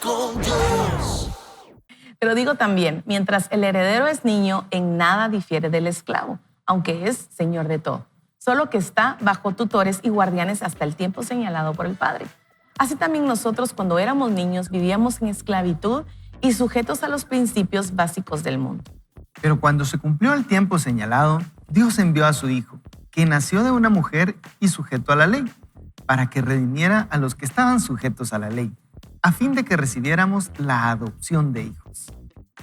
con Dios. Pero digo también, mientras el heredero es niño, en nada difiere del esclavo, aunque es señor de todo, solo que está bajo tutores y guardianes hasta el tiempo señalado por el Padre. Así también nosotros, cuando éramos niños, vivíamos en esclavitud y sujetos a los principios básicos del mundo. Pero cuando se cumplió el tiempo señalado, Dios envió a su Hijo, que nació de una mujer y sujeto a la ley, para que redimiera a los que estaban sujetos a la ley, a fin de que recibiéramos la adopción de hijos.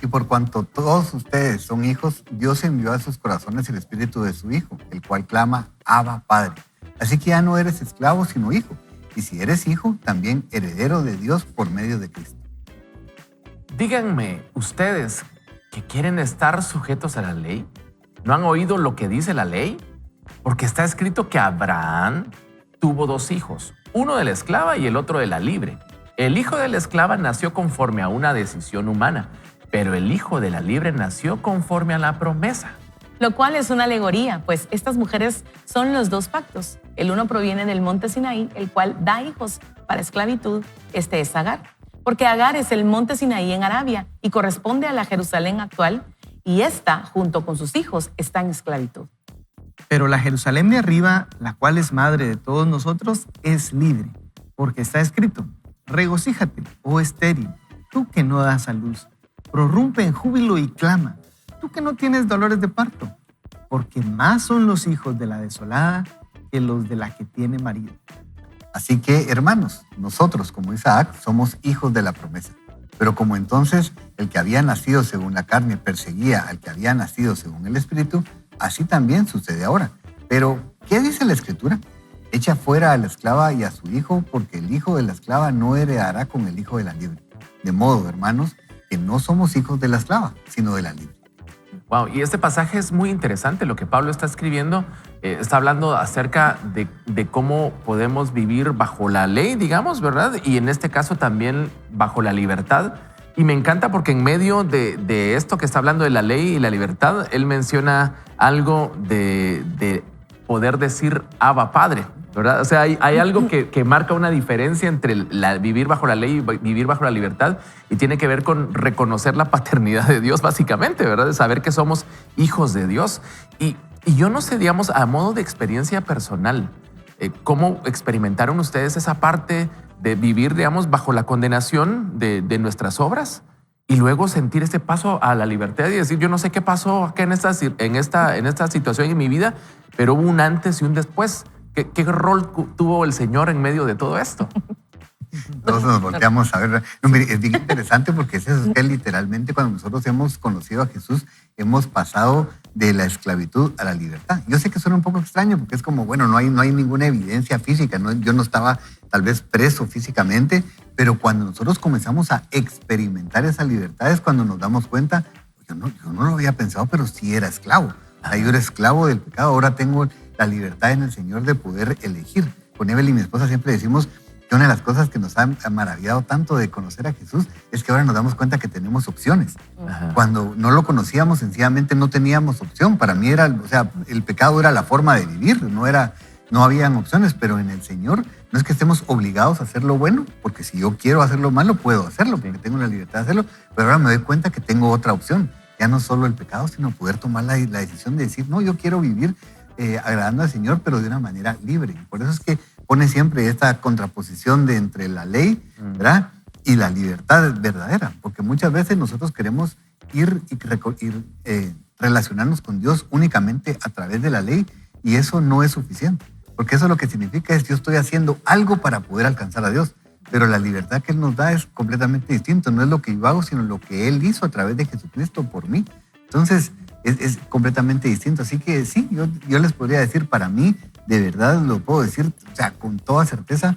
Y por cuanto todos ustedes son hijos, Dios envió a sus corazones el espíritu de su Hijo, el cual clama, Abba, Padre. Así que ya no eres esclavo, sino hijo. Y si eres hijo, también heredero de Dios por medio de Cristo. Díganme, ustedes que quieren estar sujetos a la ley, ¿no han oído lo que dice la ley? Porque está escrito que Abraham tuvo 2 hijos, uno de la esclava y el otro de la libre. El hijo de la esclava nació conforme a una decisión humana, pero el hijo de la libre nació conforme a la promesa. Lo cual es una alegoría, pues estas mujeres son los 2 pactos. El uno proviene del monte Sinaí, el cual da hijos para esclavitud. Este es Agar, porque Agar es el monte Sinaí en Arabia y corresponde a la Jerusalén actual, y esta, junto con sus hijos, está en esclavitud. Pero la Jerusalén de arriba, la cual es madre de todos nosotros, es libre, porque está escrito, regocíjate, oh estéril, tú que no das a luz, prorrumpe en júbilo y clama, tú que no tienes dolores de parto, porque más son los hijos de la desolada que los de la que tiene marido. Así que, hermanos, nosotros, como Isaac, somos hijos de la promesa. Pero como entonces el que había nacido según la carne perseguía al que había nacido según el Espíritu, así también sucede ahora. Pero, ¿qué dice la Escritura? Echa fuera a la esclava y a su hijo, porque el hijo de la esclava no heredará con el hijo de la libre. De modo, hermanos, que no somos hijos de la esclava, sino de la libre. Wow, y este pasaje es muy interesante. Lo que Pablo está escribiendo, está hablando acerca de cómo podemos vivir bajo la ley, digamos, ¿verdad? Y en este caso también bajo la libertad. Y me encanta porque en medio de esto que está hablando de la ley y la libertad, él menciona algo de poder decir Abba, Padre, ¿verdad? O sea, hay algo que marca una diferencia entre vivir bajo la ley y vivir bajo la libertad, y tiene que ver con reconocer la paternidad de Dios, básicamente, ¿verdad? De saber que somos hijos de Dios. Y yo no sé, digamos, a modo de experiencia personal, ¿cómo experimentaron ustedes esa parte de vivir, digamos, bajo la condenación de nuestras obras y luego sentir ese paso a la libertad y decir, yo no sé qué pasó acá en esta situación en mi vida, pero hubo un antes y un después? ¿Qué rol tuvo el Señor en medio de todo esto? Todos nos volteamos a ver. No, mire, es bien interesante porque es eso, que literalmente cuando nosotros hemos conocido a Jesús, hemos pasado de la esclavitud a la libertad. Yo sé que suena un poco extraño porque es como, bueno, no hay ninguna evidencia física, ¿no? Yo no estaba tal vez preso físicamente, pero cuando nosotros comenzamos a experimentar esa libertad es cuando nos damos cuenta, yo no lo había pensado, pero sí era esclavo. O sea, yo era esclavo del pecado, ahora tengo la libertad en el Señor de poder elegir. Con Evelyn, mi esposa, siempre decimos que una de las cosas que nos ha maravillado tanto de conocer a Jesús es que ahora nos damos cuenta que tenemos opciones. Ajá. Cuando no lo conocíamos, sencillamente no teníamos opción. Para mí el pecado era la forma de vivir, no habían opciones, pero en el Señor no es que estemos obligados a hacer lo bueno, porque si yo quiero hacer lo malo, puedo hacerlo, porque tengo la libertad de hacerlo, pero ahora me doy cuenta que tengo otra opción. Ya no solo el pecado, sino poder tomar la decisión de decir, no, yo quiero vivir agradando al Señor, pero de una manera libre. Y por eso es que pone siempre esta contraposición entre la ley, ¿verdad?, y la libertad verdadera, porque muchas veces nosotros queremos ir relacionarnos con Dios únicamente a través de la ley, y eso no es suficiente, porque eso lo que significa es que yo estoy haciendo algo para poder alcanzar a Dios, pero la libertad que Él nos da es completamente distinto, no es lo que yo hago, sino lo que Él hizo a través de Jesucristo por mí. Entonces, es completamente distinto. Así que sí, yo les podría decir, para mí, de verdad lo puedo decir, o sea, con toda certeza,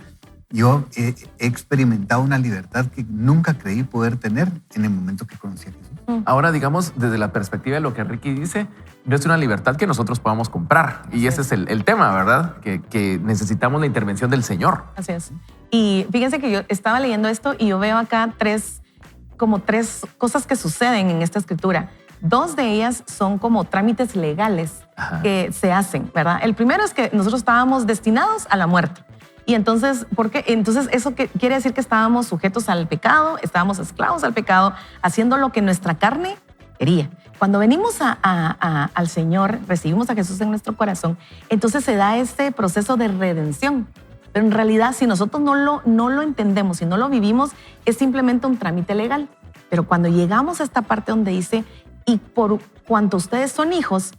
yo he experimentado una libertad que nunca creí poder tener en el momento que conocí a Jesús. Ahora, digamos, desde la perspectiva de lo que Ricky dice, no es una libertad que nosotros podamos comprar. Y ese es el tema, ¿verdad? Que necesitamos la intervención del Señor. Así es. Y fíjense que yo estaba leyendo esto y yo veo acá tres cosas que suceden en esta escritura. 2 de ellas son como trámites legales que se hacen, ¿verdad? El primero es que nosotros estábamos destinados a la muerte. Y entonces, ¿por qué? Entonces, eso quiere decir que estábamos sujetos al pecado, estábamos esclavos al pecado, haciendo lo que nuestra carne quería. Cuando venimos al Señor, recibimos a Jesús en nuestro corazón, entonces se da este proceso de redención. Pero en realidad, si nosotros no lo entendemos, si no lo vivimos, es simplemente un trámite legal. Pero cuando llegamos a esta parte donde dice, y por cuanto ustedes son hijos,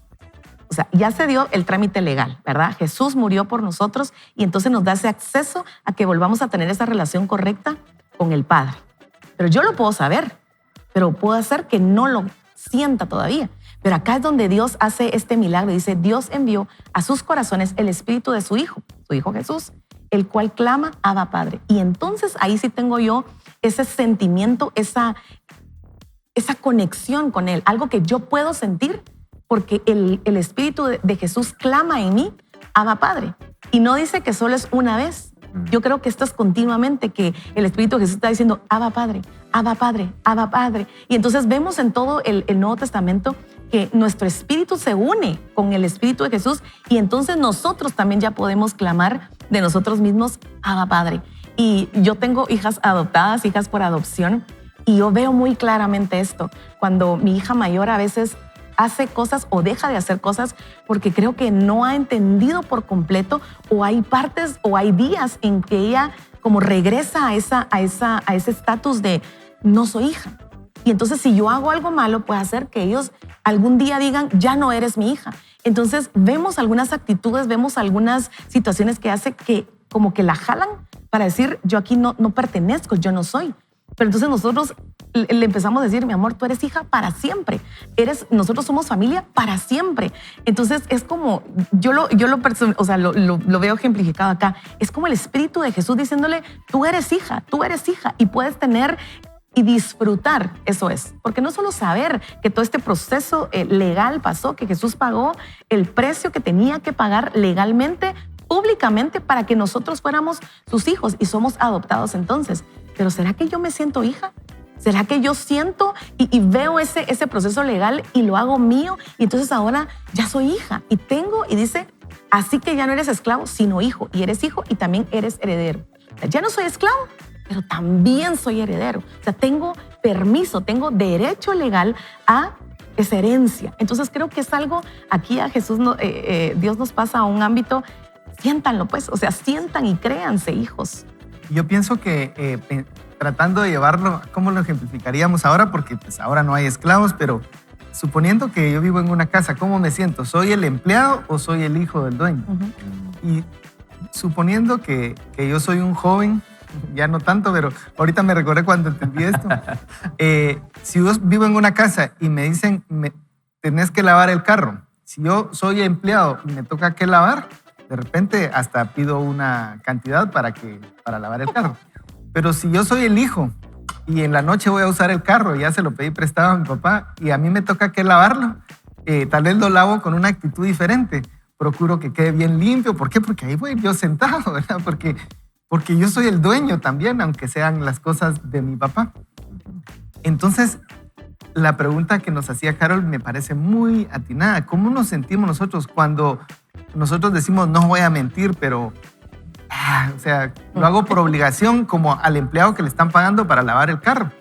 o sea, ya se dio el trámite legal, ¿verdad? Jesús murió por nosotros y entonces nos da ese acceso a que volvamos a tener esa relación correcta con el Padre. Pero yo lo puedo saber, pero puedo hacer que no lo sienta todavía. Pero acá es donde Dios hace este milagro. Dice, Dios envió a sus corazones el espíritu de su Hijo Jesús, el cual clama, Abba, Padre. Y entonces ahí sí tengo yo ese sentimiento, esa conexión con Él, algo que yo puedo sentir porque el Espíritu de Jesús clama en mí, Abba, Padre. Y no dice que solo es una vez. Yo creo que esto es continuamente, que el Espíritu de Jesús está diciendo, Abba, Padre, Abba, Padre, Abba, Padre. Y entonces vemos en todo el Nuevo Testamento que nuestro espíritu se une con el Espíritu de Jesús y entonces nosotros también ya podemos clamar de nosotros mismos, Abba, Padre. Y yo tengo hijas adoptadas, hijas por adopción, y yo veo muy claramente esto. Cuando mi hija mayor a veces hace cosas o deja de hacer cosas porque creo que no ha entendido por completo, o hay partes o hay días en que ella como regresa a ese estatus de no soy hija. Y entonces si yo hago algo malo puede hacer que ellos algún día digan ya no eres mi hija. Entonces vemos algunas actitudes, vemos algunas situaciones que hace que como que la jalan para decir yo aquí no pertenezco, yo no soy. Pero entonces nosotros le empezamos a decir, mi amor, tú eres hija para siempre. Nosotros somos familia para siempre. Entonces es como, yo lo veo ejemplificado acá. Es como el Espíritu de Jesús diciéndole, tú eres hija y puedes tener y disfrutar, eso es. Porque no solo saber que todo este proceso legal pasó, que Jesús pagó el precio que tenía que pagar legalmente, públicamente, para que nosotros fuéramos sus hijos y somos adoptados entonces. Pero ¿será que yo me siento hija? ¿Será que yo siento y veo ese proceso legal y lo hago mío? Y entonces ahora ya soy hija y dice, así que ya no eres esclavo, sino hijo. Y eres hijo y también eres heredero. O sea, ya no soy esclavo, pero también soy heredero. O sea, tengo permiso, tengo derecho legal a esa herencia. Entonces creo que es algo, aquí a Jesús, Dios nos pasa a un ámbito, siéntanlo pues, o sea, sientan y créanse hijos. Yo pienso que tratando de llevarlo, ¿cómo lo ejemplificaríamos ahora? Porque pues ahora no hay esclavos, pero suponiendo que yo vivo en una casa, ¿cómo me siento? ¿Soy el empleado o soy el hijo del dueño? Y suponiendo que yo soy un joven, ya no tanto, pero ahorita me recordé cuando entendí esto. Si yo vivo en una casa y me dicen, tenés que lavar el carro. Si yo soy empleado y me toca que lavar, de repente hasta pido una cantidad para lavar el carro. Pero si yo soy el hijo y en la noche voy a usar el carro, ya se lo pedí prestado a mi papá y a mí me toca que lavarlo, tal vez lo lavo con una actitud diferente. Procuro que quede bien limpio. ¿Por qué? Porque ahí voy yo sentado, ¿verdad? Porque yo soy el dueño también, aunque sean las cosas de mi papá. Entonces, la pregunta que nos hacía Carol me parece muy atinada. ¿Cómo nos sentimos nosotros cuando nosotros decimos no voy a mentir, pero lo hago por obligación, como al empleado que le están pagando para lavar el carro?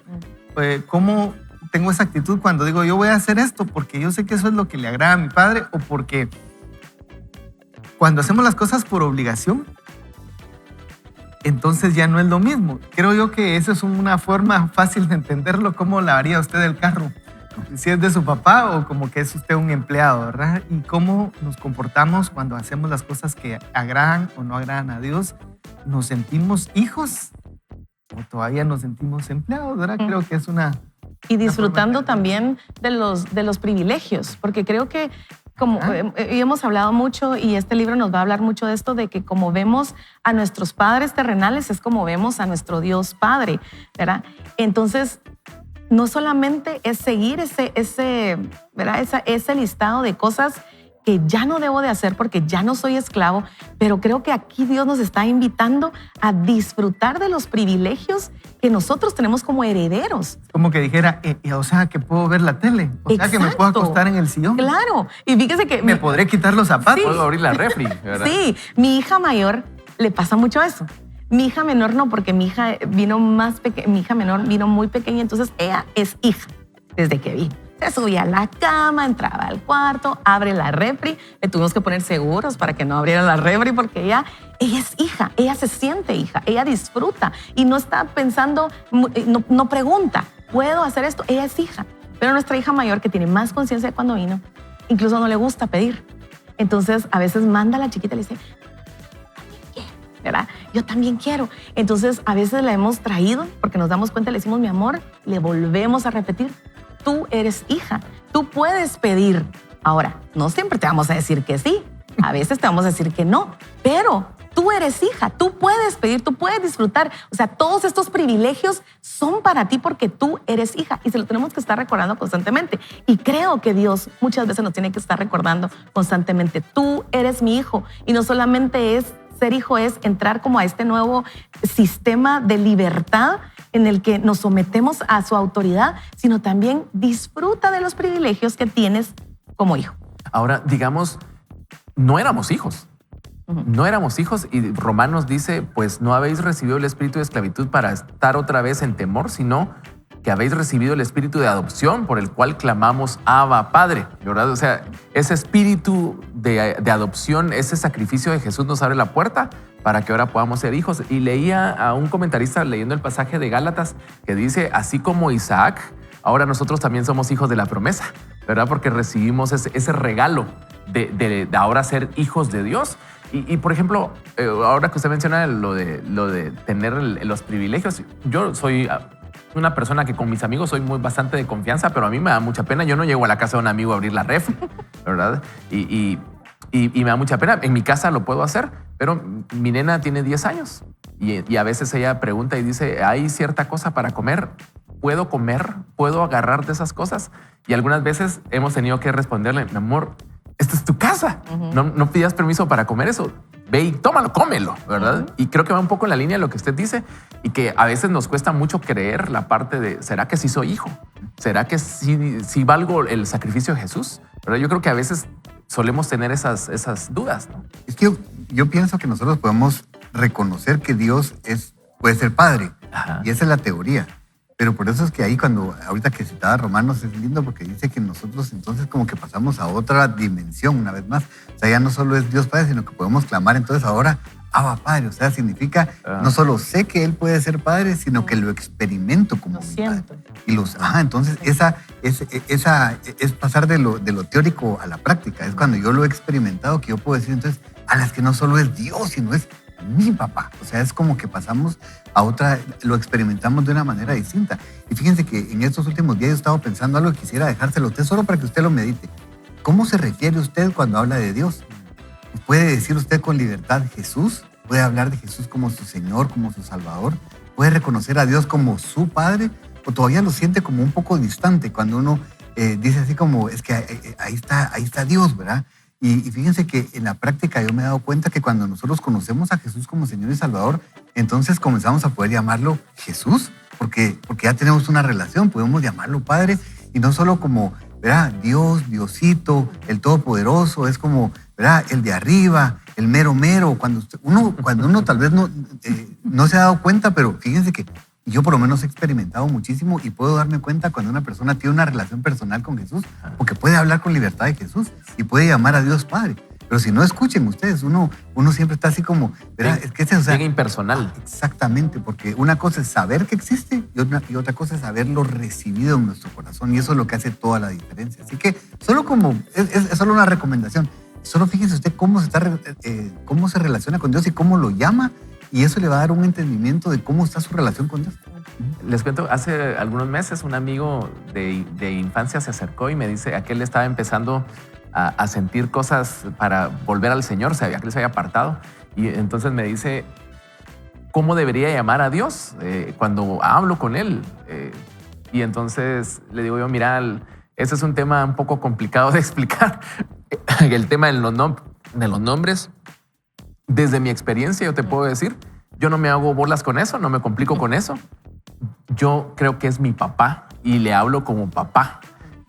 ¿Cómo tengo esa actitud cuando digo yo voy a hacer esto porque yo sé que eso es lo que le agrada a mi padre? O porque cuando hacemos las cosas por obligación, entonces ya no es lo mismo. Creo yo que esa es una forma fácil de entenderlo. ¿Cómo lavaría usted el carro? Si es de su papá o como que es usted un empleado, ¿verdad? Y cómo nos comportamos cuando hacemos las cosas que agradan o no agradan a Dios. ¿Nos sentimos hijos o todavía nos sentimos empleados, verdad? Creo que es una... Y disfrutando también de los privilegios, porque creo que como hemos hablado mucho y este libro nos va a hablar mucho de esto, de que como vemos a nuestros padres terrenales es como vemos a nuestro Dios Padre, ¿verdad? Entonces, no solamente es seguir ese listado de cosas que ya no debo de hacer porque ya no soy esclavo, pero creo que aquí Dios nos está invitando a disfrutar de los privilegios que nosotros tenemos como herederos. Como que dijera, o sea, que puedo ver la tele, o sea, que me puedo acostar en el sillón. Claro, y fíjese que... Me podré quitar los zapatos. Sí. Puedo abrir la refri, ¿verdad? Sí, mi hija mayor le pasa mucho eso. Mi hija menor no, porque mi hija vino mi hija menor vino muy pequeña, entonces ella es hija desde que vino. Se subía a la cama, entraba al cuarto, abre la refri. Le tuvimos que poner seguros para que no abriera la refri porque ella es hija, ella se siente hija, ella disfruta y no está pensando, no pregunta, ¿puedo hacer esto? Ella es hija. Pero nuestra hija mayor, que tiene más conciencia de cuando vino, incluso no le gusta pedir. Entonces, a veces manda a la chiquita y le dice, ¿verdad? Yo también quiero. Entonces, a veces la hemos traído porque nos damos cuenta, le decimos, mi amor, le volvemos a repetir, tú eres hija, tú puedes pedir. Ahora, no siempre te vamos a decir que sí, a veces te vamos a decir que no, pero tú eres hija, tú puedes pedir, tú puedes disfrutar. O sea, todos estos privilegios son para ti porque tú eres hija y se lo tenemos que estar recordando constantemente. Y creo que Dios muchas veces nos tiene que estar recordando constantemente, tú eres mi hijo. Y no solamente es ser hijo, es entrar como a este nuevo sistema de libertad en el que nos sometemos a su autoridad, sino también disfruta de los privilegios que tienes como hijo. Ahora, digamos, no éramos hijos. No éramos hijos y Romanos dice, pues no habéis recibido el espíritu de esclavitud para estar otra vez en temor, sino que habéis recibido el espíritu de adopción por el cual clamamos Abba, Padre, ¿verdad? O sea, ese espíritu de adopción, ese sacrificio de Jesús nos abre la puerta para que ahora podamos ser hijos. Y leía a un comentarista leyendo el pasaje de Gálatas que dice, así como Isaac, ahora nosotros también somos hijos de la promesa, ¿verdad? Porque recibimos ese regalo de ahora ser hijos de Dios. Y por ejemplo, ahora que usted menciona lo de tener los privilegios, yo soy una persona que con mis amigos soy bastante de confianza, pero a mí me da mucha pena. Yo no llego a la casa de un amigo a abrir la refri, ¿verdad? Y me da mucha pena. En mi casa lo puedo hacer, pero mi nena tiene 10 años y a veces ella pregunta y dice, ¿hay cierta cosa para comer? ¿Puedo comer? ¿Puedo agarrar de esas cosas? Y algunas veces hemos tenido que responderle, mi amor, esta es tu casa. No pidas permiso para comer eso. Ve y tómalo, cómelo, ¿verdad? Y creo que va un poco en la línea de lo que usted dice y que a veces nos cuesta mucho creer la parte de, ¿será que sí soy hijo? ¿Será que sí valgo el sacrificio de Jesús? ¿Verdad? Yo creo que a veces solemos tener esas dudas, ¿no? Es que yo pienso que nosotros podemos reconocer que Dios puede ser padre. Ajá. Y esa es la teoría. Pero por eso es que ahí ahorita que citaba Romanos es lindo porque dice que nosotros entonces como que pasamos a otra dimensión una vez más. O sea, ya no solo es Dios Padre, sino que podemos clamar entonces ahora Abba Padre. O sea, significa no solo sé que Él puede ser Padre, sino que lo experimento como mi Padre. Y entonces esa es pasar de lo teórico a la práctica. Es cuando yo lo he experimentado que yo puedo decir entonces a las que no solo es Dios, sino es mi papá. O sea, es como que pasamos a otra, lo experimentamos de una manera distinta. Y fíjense que en estos últimos días yo he estado pensando algo que quisiera dejárselo a usted solo para que usted lo medite. ¿Cómo se refiere usted cuando habla de Dios? ¿Puede decir usted con libertad Jesús? ¿Puede hablar de Jesús como su Señor, como su Salvador? ¿Puede reconocer a Dios como su Padre? ¿O todavía lo siente como un poco distante cuando uno dice así como, es que ahí está Dios, ¿verdad? Y fíjense que en la práctica yo me he dado cuenta que cuando nosotros conocemos a Jesús como Señor y Salvador, entonces comenzamos a poder llamarlo Jesús, porque ya tenemos una relación, podemos llamarlo Padre, y no solo como, ¿verdad? Dios, Diosito, el Todopoderoso, es como, ¿verdad? El de arriba, el mero mero, cuando uno tal vez no se ha dado cuenta, pero fíjense que yo por lo menos he experimentado muchísimo y puedo darme cuenta cuando una persona tiene una relación personal con Jesús, porque puede hablar con libertad de Jesús y puede llamar a Dios Padre. Pero si no, escuchen ustedes, uno siempre está así como, ¿verdad? Es que llega impersonal. Exactamente, porque una cosa es saber que existe y otra cosa es haberlo recibido en nuestro corazón, y eso es lo que hace toda la diferencia. Así que es solo una recomendación. Solo fíjense usted cómo se relaciona con Dios y cómo lo llama, y eso le va a dar un entendimiento de cómo está su relación con Dios. Les cuento, hace algunos meses un amigo de infancia se acercó y me dice que él estaba empezando a sentir cosas para volver al Señor, sabía que él se había apartado, y entonces me dice, ¿cómo debería llamar a Dios cuando hablo con Él? Y entonces le digo yo, mira, ese es un tema un poco complicado de explicar, el tema de los nombres. Desde mi experiencia yo te puedo decir, yo no me hago bolas con eso, no me complico con eso. Yo creo que es mi papá y le hablo como papá.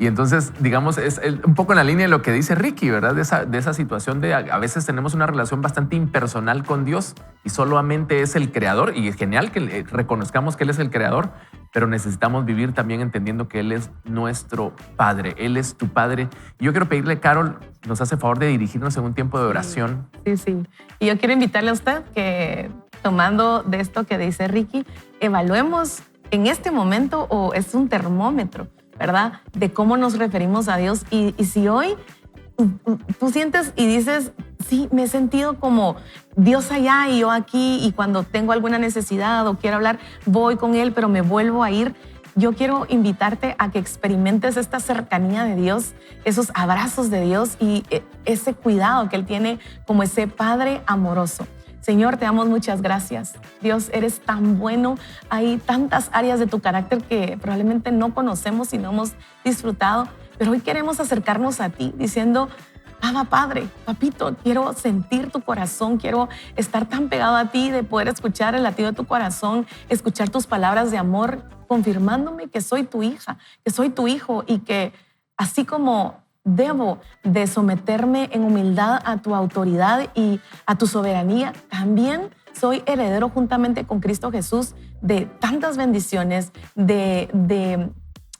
Y entonces, digamos, es un poco en la línea de lo que dice Ricky, ¿verdad? De esa situación de a veces tenemos una relación bastante impersonal con Dios y solamente es el creador. Y es genial que reconozcamos que Él es el creador, pero necesitamos vivir también entendiendo que Él es nuestro Padre. Él es tu Padre. Y yo quiero pedirle, Carol, nos hace favor de dirigirnos en un tiempo de oración. Sí. Y yo quiero invitarle a usted que, tomando de esto que dice Ricky, evaluemos en este momento, o es un termómetro, ¿verdad? De cómo nos referimos a Dios. Y si hoy tú sientes y dices, sí, me he sentido como Dios allá y yo aquí, y cuando tengo alguna necesidad o quiero hablar, voy con Él, pero me vuelvo a ir. Yo quiero invitarte a que experimentes esta cercanía de Dios, esos abrazos de Dios y ese cuidado que Él tiene como ese Padre amoroso. Señor, te damos muchas gracias. Dios, eres tan bueno. Hay tantas áreas de tu carácter que probablemente no conocemos y no hemos disfrutado, pero hoy queremos acercarnos a ti diciendo, Abba Padre, papito, quiero sentir tu corazón, quiero estar tan pegado a ti, de poder escuchar el latido de tu corazón, escuchar tus palabras de amor, confirmándome que soy tu hija, que soy tu hijo y que así como debo de someterme en humildad a tu autoridad y a tu soberanía, también soy heredero juntamente con Cristo Jesús de tantas bendiciones, de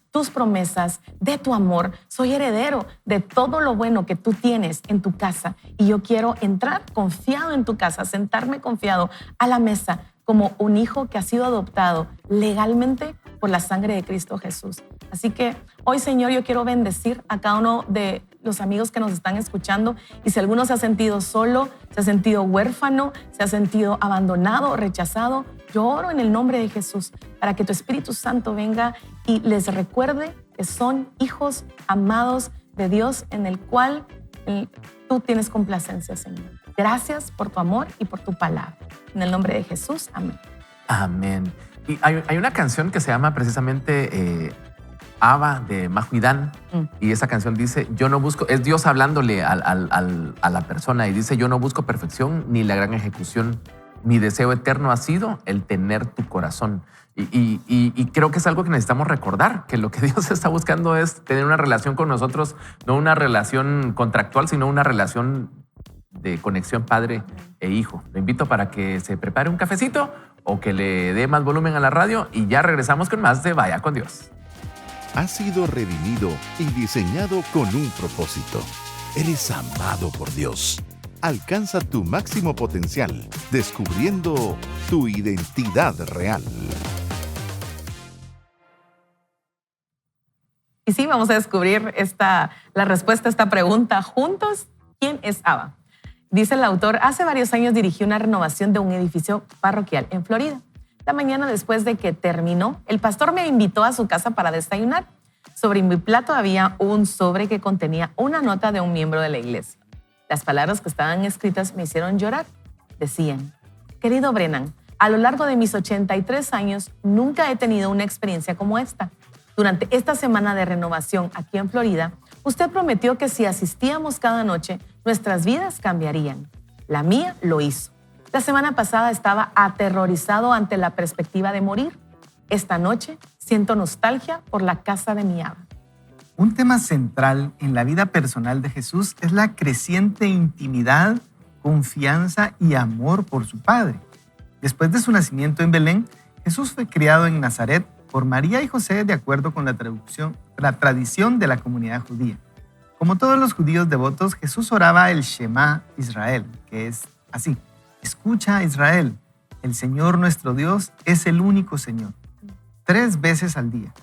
tus promesas, de tu amor. Soy heredero de todo lo bueno que tú tienes en tu casa y yo quiero entrar confiado en tu casa, sentarme confiado a la mesa como un hijo que ha sido adoptado legalmente por la sangre de Cristo Jesús. Así que hoy, Señor, yo quiero bendecir a cada uno de los amigos que nos están escuchando, y si alguno se ha sentido solo, se ha sentido huérfano, se ha sentido abandonado o rechazado, yo oro en el nombre de Jesús para que tu Espíritu Santo venga y les recuerde que son hijos amados de Dios en el cual tú tienes complacencia, Señor. Gracias por tu amor y por tu palabra. En el nombre de Jesús, amén. Amén. Y hay una canción que se llama precisamente Abba, de Majo y Dan, y esa canción dice, yo no busco, es Dios hablándole a la persona y dice, yo no busco perfección ni la gran ejecución. Mi deseo eterno ha sido el tener tu corazón. Y creo que es algo que necesitamos recordar, que lo que Dios está buscando es tener una relación con nosotros, no una relación contractual, sino una relación de conexión padre e hijo. Lo invito para que se prepare un cafecito o que le dé más volumen a la radio y ya regresamos con más de Vaya con Dios. Has sido redimido y diseñado con un propósito. Eres amado por Dios. Alcanza tu máximo potencial, descubriendo tu identidad real. Y sí, vamos a descubrir la respuesta a esta pregunta juntos. ¿Quién es Abba? Dice el autor, hace varios años dirigí una renovación de un edificio parroquial en Florida. La mañana después de que terminó, el pastor me invitó a su casa para desayunar. Sobre mi plato había un sobre que contenía una nota de un miembro de la iglesia. Las palabras que estaban escritas me hicieron llorar. Decían, querido Brennan, a lo largo de mis 83 años nunca he tenido una experiencia como esta. Durante esta semana de renovación aquí en Florida, usted prometió que si asistíamos cada noche, nuestras vidas cambiarían. La mía lo hizo. La semana pasada estaba aterrorizado ante la perspectiva de morir. Esta noche siento nostalgia por la casa de mi Abba. Un tema central en la vida personal de Jesús es la creciente intimidad, confianza y amor por su Padre. Después de su nacimiento en Belén, Jesús fue criado en Nazaret por María y José de acuerdo con la tradición de la comunidad judía. Como todos los judíos devotos, Jesús oraba el Shema Israel, que es así. Escucha, Israel, el Señor nuestro Dios es el único Señor. 3 veces al día.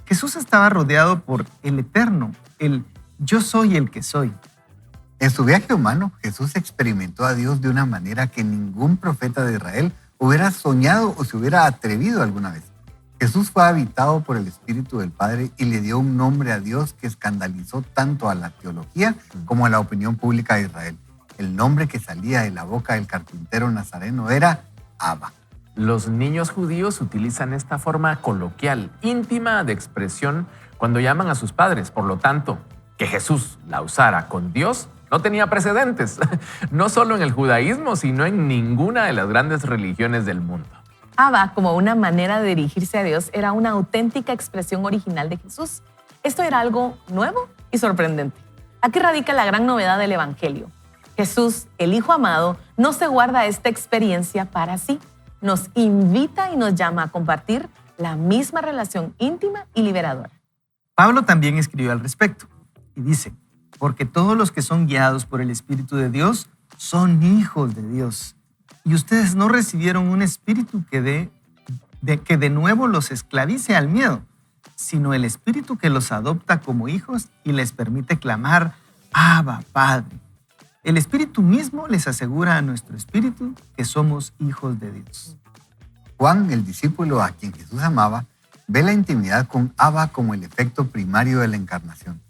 Jesús estaba rodeado por el Eterno, el Yo soy el que soy. En su viaje humano, Jesús experimentó a Dios de una manera que ningún profeta de Israel hubiera soñado o se hubiera atrevido alguna vez. Jesús fue habitado por el Espíritu del Padre y le dio un nombre a Dios que escandalizó tanto a la teología como a la opinión pública de Israel. El nombre que salía de la boca del carpintero nazareno era Abba. Los niños judíos utilizan esta forma coloquial, íntima de expresión cuando llaman a sus padres. Por lo tanto, que Jesús la usara con Dios no tenía precedentes, no solo en el judaísmo, sino en ninguna de las grandes religiones del mundo. Abba, como una manera de dirigirse a Dios, era una auténtica expresión original de Jesús. Esto era algo nuevo y sorprendente. Aquí radica la gran novedad del Evangelio. Jesús, el Hijo amado, no se guarda esta experiencia para sí. Nos invita y nos llama a compartir la misma relación íntima y liberadora. Pablo también escribió al respecto y dice, porque todos los que son guiados por el Espíritu de Dios son hijos de Dios. Y ustedes no recibieron un espíritu que de nuevo los esclavice al miedo, sino el Espíritu que los adopta como hijos y les permite clamar, Abba, Padre. El Espíritu mismo les asegura a nuestro espíritu que somos hijos de Dios. Juan, el discípulo a quien Jesús amaba, ve la intimidad con Abba como el efecto primario de la encarnación.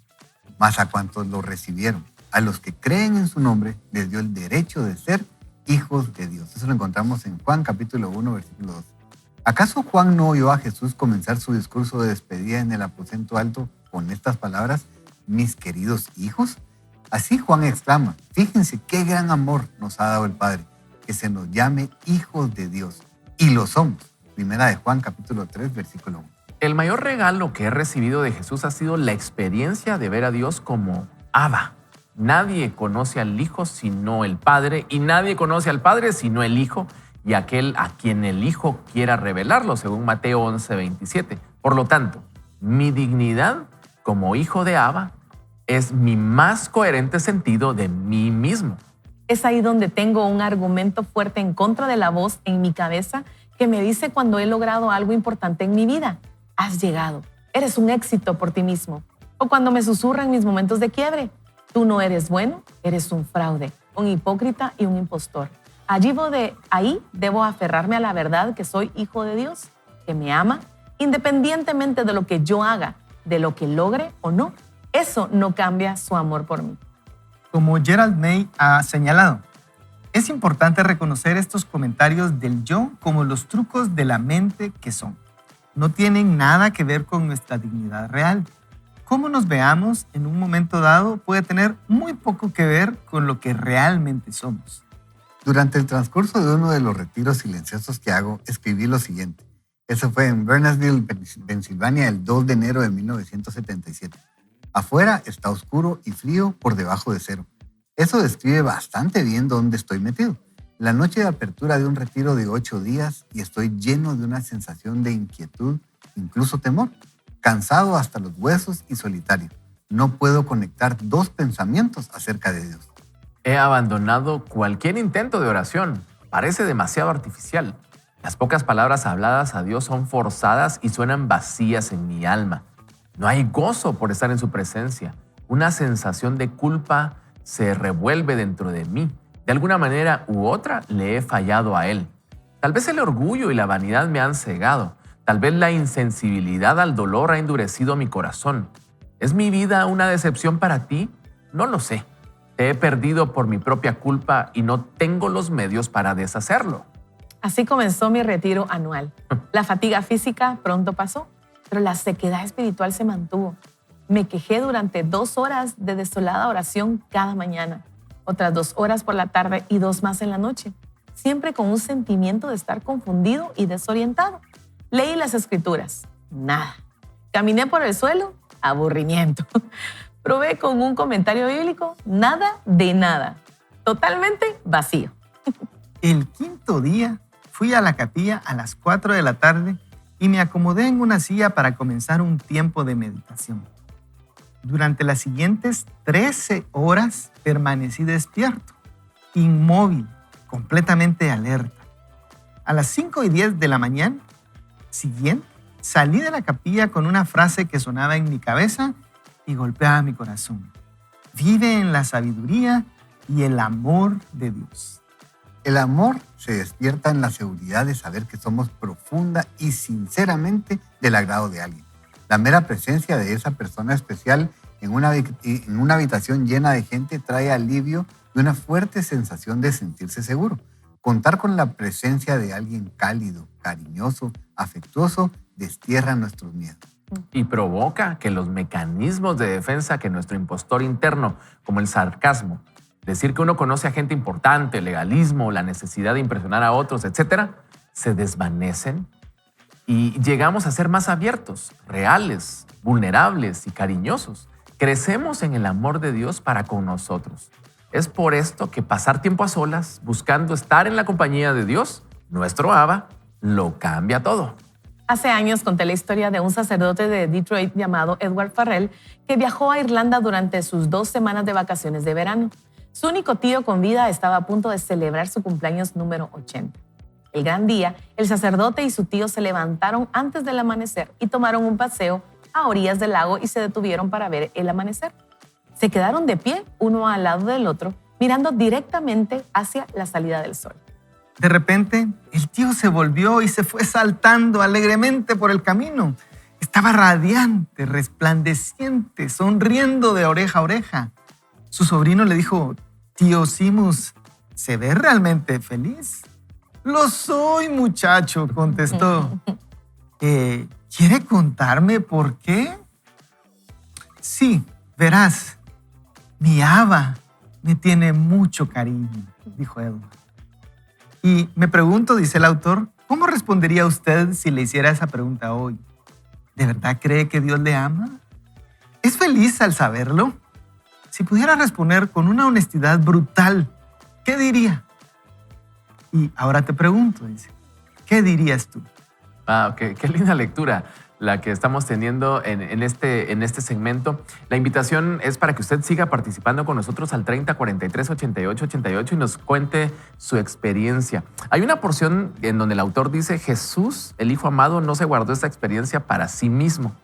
Mas a cuantos lo recibieron, a los que creen en su nombre, les dio el derecho de ser hijos de Dios. Eso lo encontramos en Juan capítulo 1, versículo 2. ¿Acaso Juan no oyó a Jesús comenzar su discurso de despedida en el aposento alto con estas palabras, mis queridos hijos? Así Juan exclama, fíjense qué gran amor nos ha dado el Padre, que se nos llame hijos de Dios. Y lo somos. Primera de Juan capítulo 3, versículo 1. El mayor regalo que he recibido de Jesús ha sido la experiencia de ver a Dios como Abba. Nadie conoce al Hijo sino el Padre, y nadie conoce al Padre sino el Hijo y aquel a quien el Hijo quiera revelarlo, según Mateo 11, 27. Por lo tanto, mi dignidad como hijo de Abba es mi más coherente sentido de mí mismo. Es ahí donde tengo un argumento fuerte en contra de la voz en mi cabeza que me dice cuando he logrado algo importante en mi vida. Has llegado, eres un éxito por ti mismo. O cuando me susurra en mis momentos de quiebre. Tú no eres bueno, eres un fraude, un hipócrita y un impostor. Ahí debo aferrarme a la verdad que soy hijo de Dios, que me ama, independientemente de lo que yo haga, de lo que logre o no. Eso no cambia su amor por mí. Como Gerald May ha señalado, es importante reconocer estos comentarios del yo como los trucos de la mente que son. No tienen nada que ver con nuestra dignidad real. Cómo nos veamos en un momento dado puede tener muy poco que ver con lo que realmente somos. Durante el transcurso de uno de los retiros silenciosos que hago, escribí lo siguiente. Eso fue en Bernardsville, Pensilvania, el 2 de enero de 1977. Afuera está oscuro y frío por debajo de cero. Eso describe bastante bien dónde estoy metido. La noche de apertura de un retiro de 8 días y estoy lleno de una sensación de inquietud, incluso temor. Cansado hasta los huesos y solitario. No puedo conectar dos pensamientos acerca de Dios. He abandonado cualquier intento de oración. Parece demasiado artificial. Las pocas palabras habladas a Dios son forzadas y suenan vacías en mi alma. No hay gozo por estar en su presencia. Una sensación de culpa se revuelve dentro de mí. De alguna manera u otra le he fallado a Él. Tal vez el orgullo y la vanidad me han cegado. Tal vez la insensibilidad al dolor ha endurecido mi corazón. ¿Es mi vida una decepción para ti? No lo sé. Te he perdido por mi propia culpa y no tengo los medios para deshacerlo. Así comenzó mi retiro anual. La fatiga física pronto pasó, pero la sequedad espiritual se mantuvo. Me quejé durante 2 horas de desolada oración cada mañana, otras 2 horas por la tarde y 2 más en la noche, siempre con un sentimiento de estar confundido y desorientado. Leí las escrituras, nada. Caminé por el suelo, aburrimiento. Probé con un comentario bíblico, nada de nada. Totalmente vacío. El 5º día fui a la capilla a las 4 de la tarde y me acomodé en una silla para comenzar un tiempo de meditación. Durante las siguientes 13 horas permanecí despierto, inmóvil, completamente alerta. A las 5:10 de la mañana siguiente, salí de la capilla con una frase que sonaba en mi cabeza y golpeaba mi corazón. Vive en la sabiduría y el amor de Dios. El amor se despierta en la seguridad de saber que somos profunda y sinceramente del agrado de alguien. La mera presencia de esa persona especial en una habitación llena de gente trae alivio y una fuerte sensación de sentirse seguro. Contar con la presencia de alguien cálido, cariñoso, afectuoso, destierra nuestros miedos. Y provoca que los mecanismos de defensa que nuestro impostor interno, como el sarcasmo, decir que uno conoce a gente importante, el legalismo, la necesidad de impresionar a otros, etc., se desvanecen y llegamos a ser más abiertos, reales, vulnerables y cariñosos. Crecemos en el amor de Dios para con nosotros. Es por esto que pasar tiempo a solas, buscando estar en la compañía de Dios, nuestro Abba, lo cambia todo. Hace años conté la historia de un sacerdote de Detroit llamado Edward Farrell que viajó a Irlanda durante sus 2 semanas de vacaciones de verano. Su único tío con vida estaba a punto de celebrar su cumpleaños número 80. El gran día, el sacerdote y su tío se levantaron antes del amanecer y tomaron un paseo a orillas del lago y se detuvieron para ver el amanecer. Se quedaron de pie, uno al lado del otro, mirando directamente hacia la salida del sol. De repente, el tío se volvió y se fue saltando alegremente por el camino. Estaba radiante, resplandeciente, sonriendo de oreja a oreja. Su sobrino le dijo: «Tío Seamus, ¿se ve realmente feliz?» «Lo soy, muchacho», contestó. ¿Quiere contarme por qué? «Sí, verás, mi Abba me tiene mucho cariño», dijo Edward. Y me pregunto, dice el autor, ¿cómo respondería usted si le hiciera esa pregunta hoy? ¿De verdad cree que Dios le ama? ¿Es feliz al saberlo? Si pudiera responder con una honestidad brutal, ¿qué diría? Y ahora te pregunto, dice, ¿qué dirías tú? Qué linda lectura la que estamos teniendo en este segmento. La invitación es para que usted siga participando con nosotros al 30 43 88 88 y nos cuente su experiencia. Hay una porción en donde el autor dice: Jesús, el Hijo amado, no se guardó esta experiencia para sí mismo,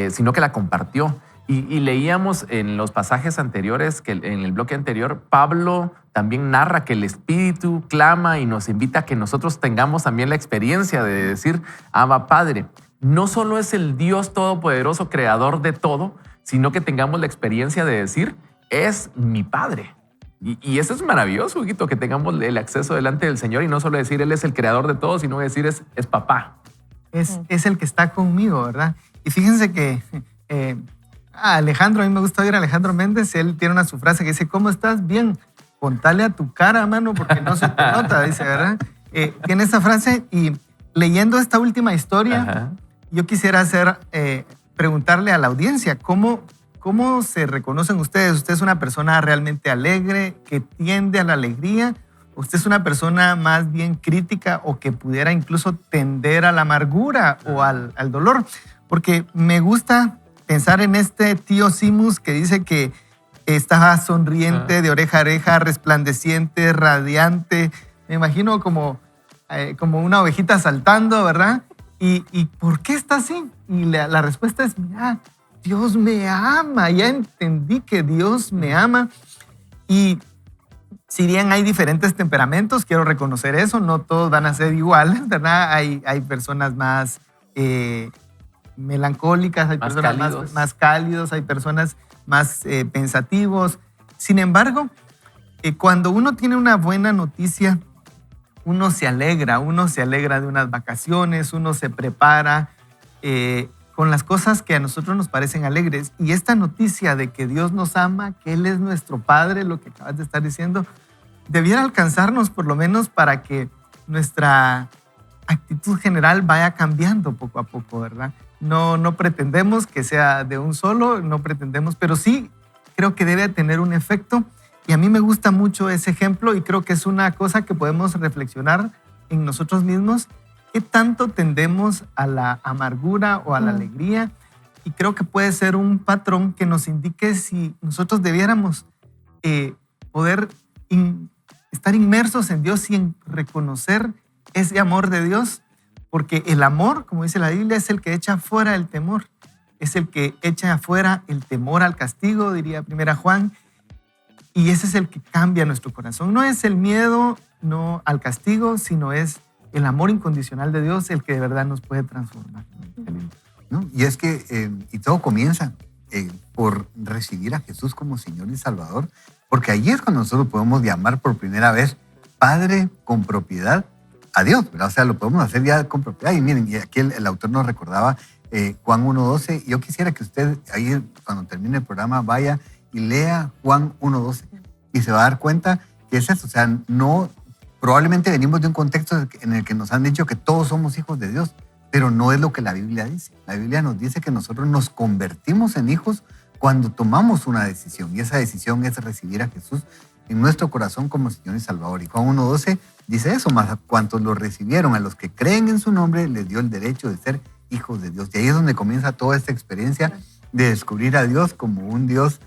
sino que la compartió. Y leíamos en los pasajes anteriores, que en el bloque anterior, Pablo también narra que el Espíritu clama y nos invita a que nosotros tengamos también la experiencia de decir: Abba, Padre. No solo es el Dios todopoderoso, creador de todo, sino que tengamos la experiencia de decir: es mi Padre. Y eso es maravilloso, Huguito, que tengamos el acceso delante del Señor y no solo decir Él es el creador de todo, sino decir es papá. Es el que está conmigo, ¿verdad? Y fíjense que Alejandro, a mí me gusta oír a Alejandro Méndez, él tiene su frase que dice: ¿cómo estás? Bien, contale a tu cara, mano, porque no se te nota, dice, ¿verdad? Tiene esa frase y leyendo esta última historia, Ajá. Yo quisiera preguntarle a la audiencia, ¿cómo se reconocen ustedes? ¿Usted es una persona realmente alegre, que tiende a la alegría? ¿Usted es una persona más bien crítica o que pudiera incluso tender a la amargura o al dolor? Porque me gusta pensar en este tío Seamus que dice que está sonriente de oreja a oreja, resplandeciente, radiante. Me imagino como una ovejita saltando, ¿verdad? ¿Y por qué está así? Y la respuesta es: mira, Dios me ama, ya entendí que Dios me ama. Y si bien hay diferentes temperamentos, quiero reconocer eso, no todos van a ser iguales, ¿verdad? Hay personas más melancólicas, hay personas más cálidos, hay personas más pensativos. Sin embargo, cuando uno tiene una buena noticia, uno se alegra de unas vacaciones, uno se prepara con las cosas que a nosotros nos parecen alegres. Y esta noticia de que Dios nos ama, que Él es nuestro Padre, lo que acabas de estar diciendo, debiera alcanzarnos por lo menos para que nuestra actitud general vaya cambiando poco a poco, ¿verdad? No pretendemos que sea de un solo, no pretendemos, pero sí creo que debe tener un efecto. Y a mí me gusta mucho ese ejemplo y creo que es una cosa que podemos reflexionar en nosotros mismos. ¿Qué tanto tendemos a la amargura o a la alegría? Y creo que puede ser un patrón que nos indique si nosotros debiéramos poder estar inmersos en Dios y en reconocer ese amor de Dios. Porque el amor, como dice la Biblia, es el que echa fuera el temor. Es el que echa afuera el temor al castigo, diría 1 Juan. Y ese es el que cambia nuestro corazón. No es el miedo no al castigo, sino es el amor incondicional de Dios el que de verdad nos puede transformar. ¿No? Y es que, y todo comienza por recibir a Jesús como Señor y Salvador, porque ahí es cuando nosotros podemos llamar por primera vez Padre con propiedad a Dios, ¿verdad? O sea, lo podemos hacer ya con propiedad. Y miren, y aquí el autor nos recordaba Juan 1:12. Yo quisiera que usted ahí, cuando termine el programa, vaya y lea Juan 1:12 y se va a dar cuenta que es eso. O sea, probablemente venimos de un contexto en el que nos han dicho que todos somos hijos de Dios, pero no es lo que la Biblia dice. La Biblia nos dice que nosotros nos convertimos en hijos cuando tomamos una decisión, y esa decisión es recibir a Jesús en nuestro corazón como Señor y Salvador. Y Juan 1:12 dice eso: más a cuantos lo recibieron, a los que creen en su nombre, les dio el derecho de ser hijos de Dios. Y ahí es donde comienza toda esta experiencia de descubrir a Dios como un Dios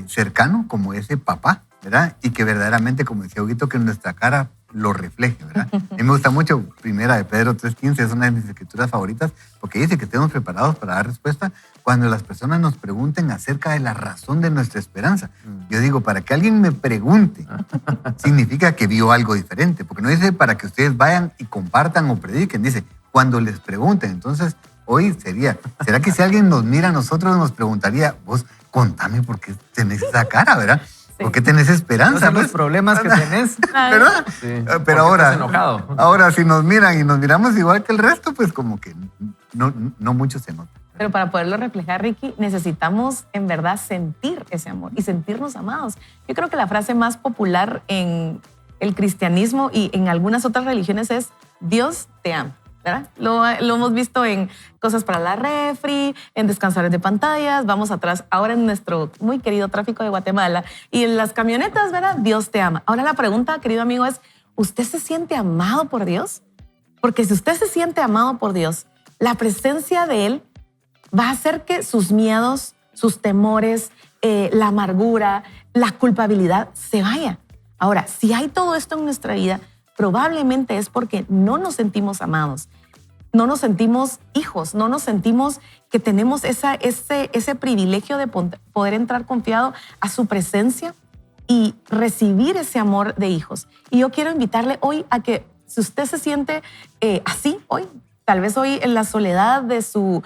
cercano, como ese papá, ¿verdad? Y que verdaderamente, como decía Huguito, que nuestra cara lo refleje, ¿verdad? A mí me gusta mucho Primera de Pedro 3:15, es una de mis escrituras favoritas, porque dice que estemos preparados para dar respuesta cuando las personas nos pregunten acerca de la razón de nuestra esperanza. Yo digo, para que alguien me pregunte, significa que vio algo diferente, porque no dice para que ustedes vayan y compartan o prediquen, dice cuando les pregunten. Entonces, hoy ¿será que si alguien nos mira a nosotros nos preguntaría, vos contame por qué tenés esa cara, ¿verdad? ¿Por qué tenés esperanza? Son los problemas que tenés. ¿Verdad? Sí. Pero Estás enojado. ahora si nos miran y nos miramos igual que el resto, pues como que no mucho se nota. Pero para poderlo reflejar, Ricky, necesitamos en verdad sentir ese amor y sentirnos amados. Yo creo que la frase más popular en el cristianismo y en algunas otras religiones es Dios te ama, ¿verdad? Lo hemos visto en cosas para la refri, en descansadores de pantallas, vamos atrás ahora en nuestro muy querido tráfico de Guatemala y en las camionetas, ¿verdad? Dios te ama. Ahora la pregunta, querido amigo, es, ¿usted se siente amado por Dios? Porque si usted se siente amado por Dios, la presencia de Él va a hacer que sus miedos, sus temores, la amargura, la culpabilidad se vaya. Ahora, si hay todo esto en nuestra vida, probablemente es porque no nos sentimos amados, no nos sentimos hijos, no nos sentimos que tenemos ese privilegio de poder entrar confiado a su presencia y recibir ese amor de hijos. Y yo quiero invitarle hoy a que si usted se siente así hoy, tal vez hoy en la soledad de su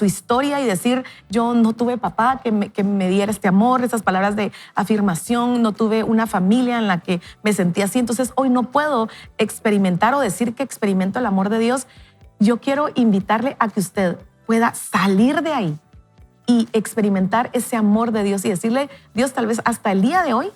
historia y decir, yo no tuve papá que me diera este amor, esas palabras de afirmación, no tuve una familia en la que me sentía así, entonces hoy no puedo experimentar o decir que experimento el amor de Dios. Yo quiero invitarle a que usted pueda salir de ahí y experimentar ese amor de Dios y decirle, Dios, tal vez hasta el día de hoy,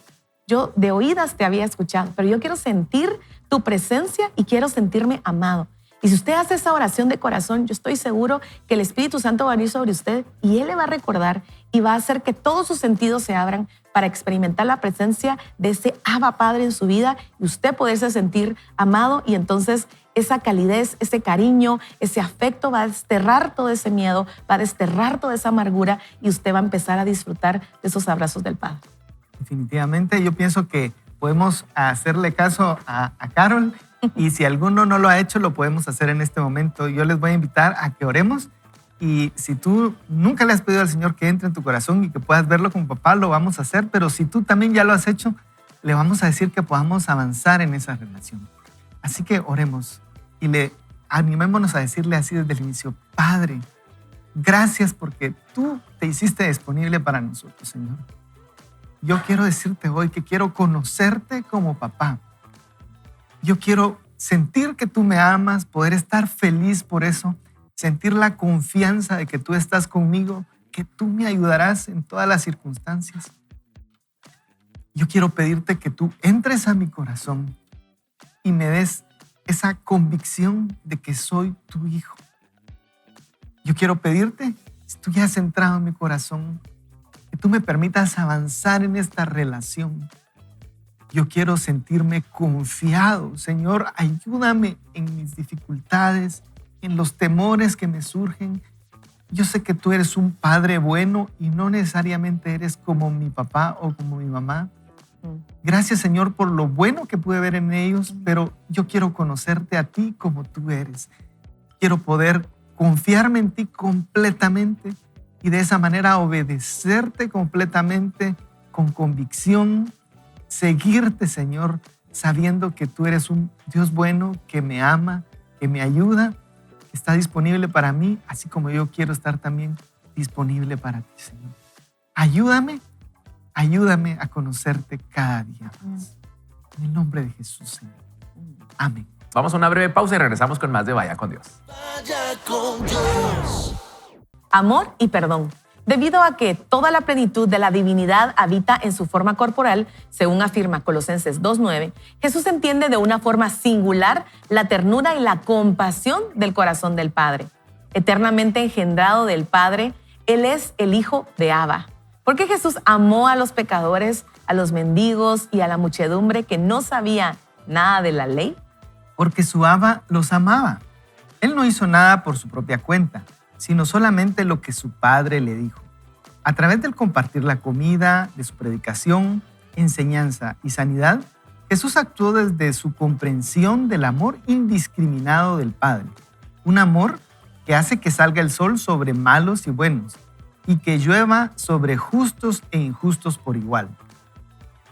yo de oídas te había escuchado, pero yo quiero sentir tu presencia y quiero sentirme amado. Y si usted hace esa oración de corazón, yo estoy seguro que el Espíritu Santo va a venir sobre usted y Él le va a recordar y va a hacer que todos sus sentidos se abran para experimentar la presencia de ese Abba Padre en su vida y usted poderse sentir amado, y entonces esa calidez, ese cariño, ese afecto va a desterrar todo ese miedo, va a desterrar toda esa amargura y usted va a empezar a disfrutar de esos abrazos del Padre. Definitivamente, yo pienso que podemos hacerle caso a Carol, y si alguno no lo ha hecho, lo podemos hacer en este momento. Yo les voy a invitar a que oremos, y si tú nunca le has pedido al Señor que entre en tu corazón y que puedas verlo como papá, lo vamos a hacer, pero si tú también ya lo has hecho, le vamos a decir que podamos avanzar en esa relación. Así que oremos y animémonos a decirle así desde el inicio: Padre, gracias porque tú te hiciste disponible para nosotros, Señor. Yo quiero decirte hoy que quiero conocerte como papá. Yo quiero sentir que tú me amas, poder estar feliz por eso, sentir la confianza de que tú estás conmigo, que tú me ayudarás en todas las circunstancias. Yo quiero pedirte que tú entres a mi corazón y me des esa convicción de que soy tu hijo. Yo quiero pedirte, si tú ya has entrado en mi corazón, que tú me permitas avanzar en esta relación. Yo quiero sentirme confiado. Señor, ayúdame en mis dificultades, en los temores que me surgen. Yo sé que tú eres un padre bueno y no necesariamente eres como mi papá o como mi mamá. Gracias, Señor, por lo bueno que pude ver en ellos, pero yo quiero conocerte a ti como tú eres. Quiero poder confiarme en ti completamente y de esa manera obedecerte completamente con convicción, seguirte, Señor, sabiendo que tú eres un Dios bueno, que me ama, que me ayuda, que está disponible para mí, así como yo quiero estar también disponible para ti, Señor. Ayúdame a conocerte cada día más. En el nombre de Jesús, Señor. Amén. Vamos a una breve pausa y regresamos con más de Vaya con Dios. Amor y perdón. Debido a que toda la plenitud de la divinidad habita en su forma corporal, según afirma Colosenses 2:9, Jesús entiende de una forma singular la ternura y la compasión del corazón del Padre. Eternamente engendrado del Padre, Él es el Hijo de Abba. ¿Por qué Jesús amó a los pecadores, a los mendigos y a la muchedumbre que no sabía nada de la ley? Porque su Abba los amaba. Él no hizo nada por su propia cuenta, sino solamente lo que su Padre le dijo. A través del compartir la comida, de su predicación, enseñanza y sanidad, Jesús actuó desde su comprensión del amor indiscriminado del Padre. Un amor que hace que salga el sol sobre malos y buenos y que llueva sobre justos e injustos por igual.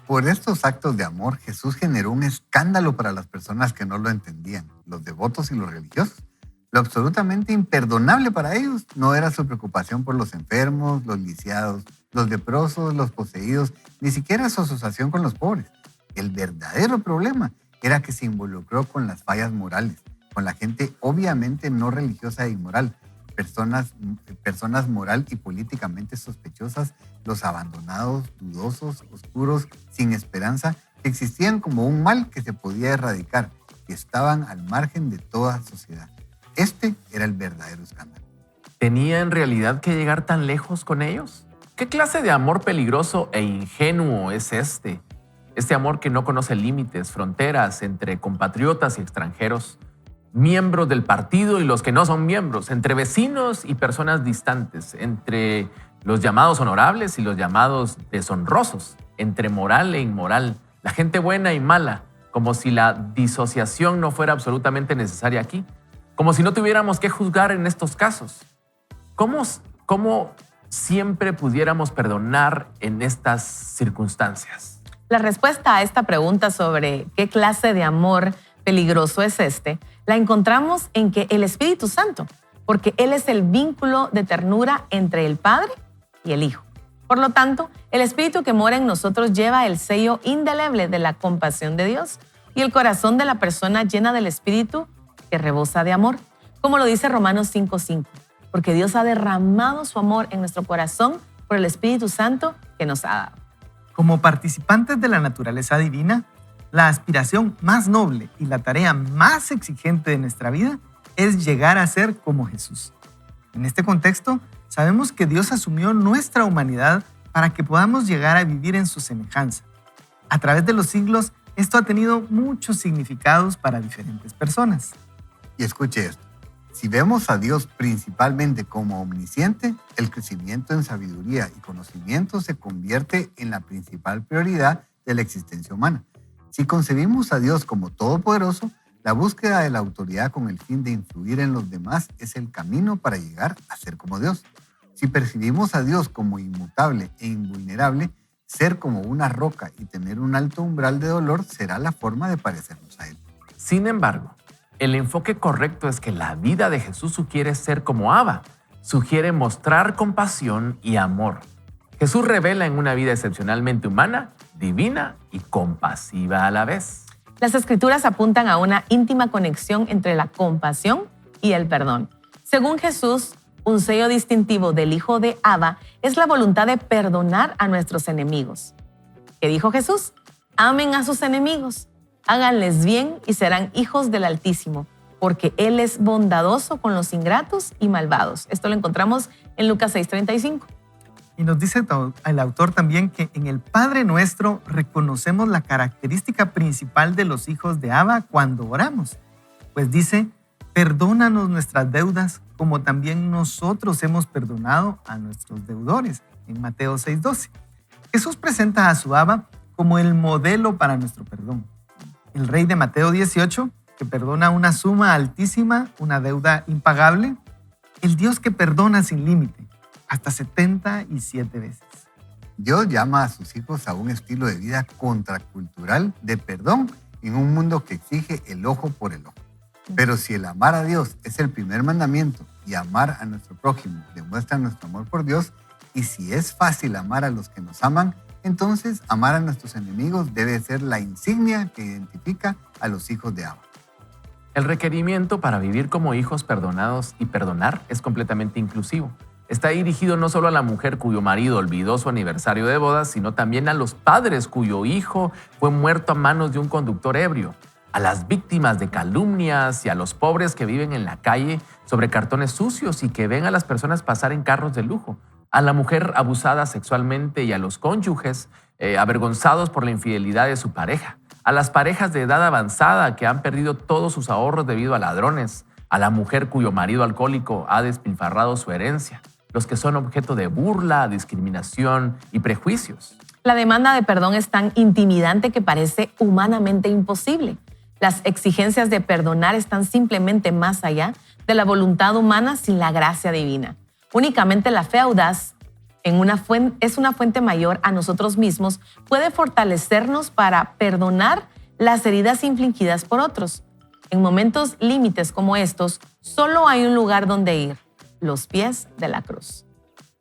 Por estos actos de amor, Jesús generó un escándalo para las personas que no lo entendían, los devotos y los religiosos. Lo absolutamente imperdonable para ellos no era su preocupación por los enfermos, los lisiados, los leprosos, los poseídos, ni siquiera su asociación con los pobres. El verdadero problema era que se involucró con las fallas morales, con la gente obviamente no religiosa e inmoral, personas moral y políticamente sospechosas, los abandonados, dudosos, oscuros, sin esperanza, que existían como un mal que se podía erradicar, que estaban al margen de toda sociedad. Este era el verdadero escándalo. ¿Tenía en realidad que llegar tan lejos con ellos? ¿Qué clase de amor peligroso e ingenuo es este? Este amor que no conoce límites, fronteras entre compatriotas y extranjeros, miembros del partido y los que no son miembros, entre vecinos y personas distantes, entre los llamados honorables y los llamados deshonrosos, entre moral e inmoral, la gente buena y mala, como si la disociación no fuera absolutamente necesaria aquí, como si no tuviéramos que juzgar en estos casos. ¿Cómo siempre pudiéramos perdonar en estas circunstancias? La respuesta a esta pregunta sobre qué clase de amor peligroso es este, la encontramos en que el Espíritu Santo, porque Él es el vínculo de ternura entre el Padre y el Hijo. Por lo tanto, el Espíritu que mora en nosotros lleva el sello indeleble de la compasión de Dios y el corazón de la persona llena del Espíritu que rebosa de amor, como lo dice Romanos 5:5, porque Dios ha derramado su amor en nuestro corazón por el Espíritu Santo que nos ha dado. Como participantes de la naturaleza divina, la aspiración más noble y la tarea más exigente de nuestra vida es llegar a ser como Jesús. En este contexto, sabemos que Dios asumió nuestra humanidad para que podamos llegar a vivir en su semejanza. A través de los siglos, esto ha tenido muchos significados para diferentes personas. Y escuche esto. Si vemos a Dios principalmente como omnisciente, el crecimiento en sabiduría y conocimiento se convierte en la principal prioridad de la existencia humana. Si concebimos a Dios como todopoderoso, la búsqueda de la autoridad con el fin de influir en los demás es el camino para llegar a ser como Dios. Si percibimos a Dios como inmutable e invulnerable, ser como una roca y tener un alto umbral de dolor será la forma de parecernos a Él. Sin embargo, el enfoque correcto es que la vida de Jesús sugiere ser como Abba, sugiere mostrar compasión y amor. Jesús revela en una vida excepcionalmente humana, divina y compasiva a la vez. Las Escrituras apuntan a una íntima conexión entre la compasión y el perdón. Según Jesús, un sello distintivo del Hijo de Abba es la voluntad de perdonar a nuestros enemigos. ¿Qué dijo Jesús? Amen a sus enemigos, háganles bien y serán hijos del Altísimo, porque Él es bondadoso con los ingratos y malvados. Esto lo encontramos en Lucas 6:35. Y nos dice el autor también que en el Padre Nuestro reconocemos la característica principal de los hijos de Abba cuando oramos. Pues dice, perdónanos nuestras deudas como también nosotros hemos perdonado a nuestros deudores, en Mateo 6:12. Jesús presenta a su Abba como el modelo para nuestro perdón. El rey de Mateo 18, que perdona una suma altísima, una deuda impagable. El Dios que perdona sin límite, hasta 77 veces. Dios llama a sus hijos a un estilo de vida contracultural de perdón en un mundo que exige el ojo por el ojo. Pero si el amar a Dios es el primer mandamiento y amar a nuestro prójimo demuestra nuestro amor por Dios, y si es fácil amar a los que nos aman, entonces amar a nuestros enemigos debe ser la insignia que identifica a los hijos de Abba. El requerimiento para vivir como hijos perdonados y perdonar es completamente inclusivo. está dirigido no solo a la mujer cuyo marido olvidó su aniversario de boda, sino también a los padres cuyo hijo fue muerto a manos de un conductor ebrio, a las víctimas de calumnias y a los pobres que viven en la calle sobre cartones sucios y que ven a las personas pasar en carros de lujo, a la mujer abusada sexualmente y a los cónyuges avergonzados por la infidelidad de su pareja, a las parejas de edad avanzada que han perdido todos sus ahorros debido a ladrones, a la mujer cuyo marido alcohólico ha despilfarrado su herencia, los que son objeto de burla, discriminación y prejuicios. La demanda de perdón es tan intimidante que parece humanamente imposible. Las exigencias de perdonar están simplemente más allá de la voluntad humana sin la gracia divina. Únicamente la fe audaz es una fuente mayor a nosotros mismos, puede fortalecernos para perdonar las heridas infligidas por otros. En momentos límites como estos, solo hay un lugar donde ir: los pies de la cruz.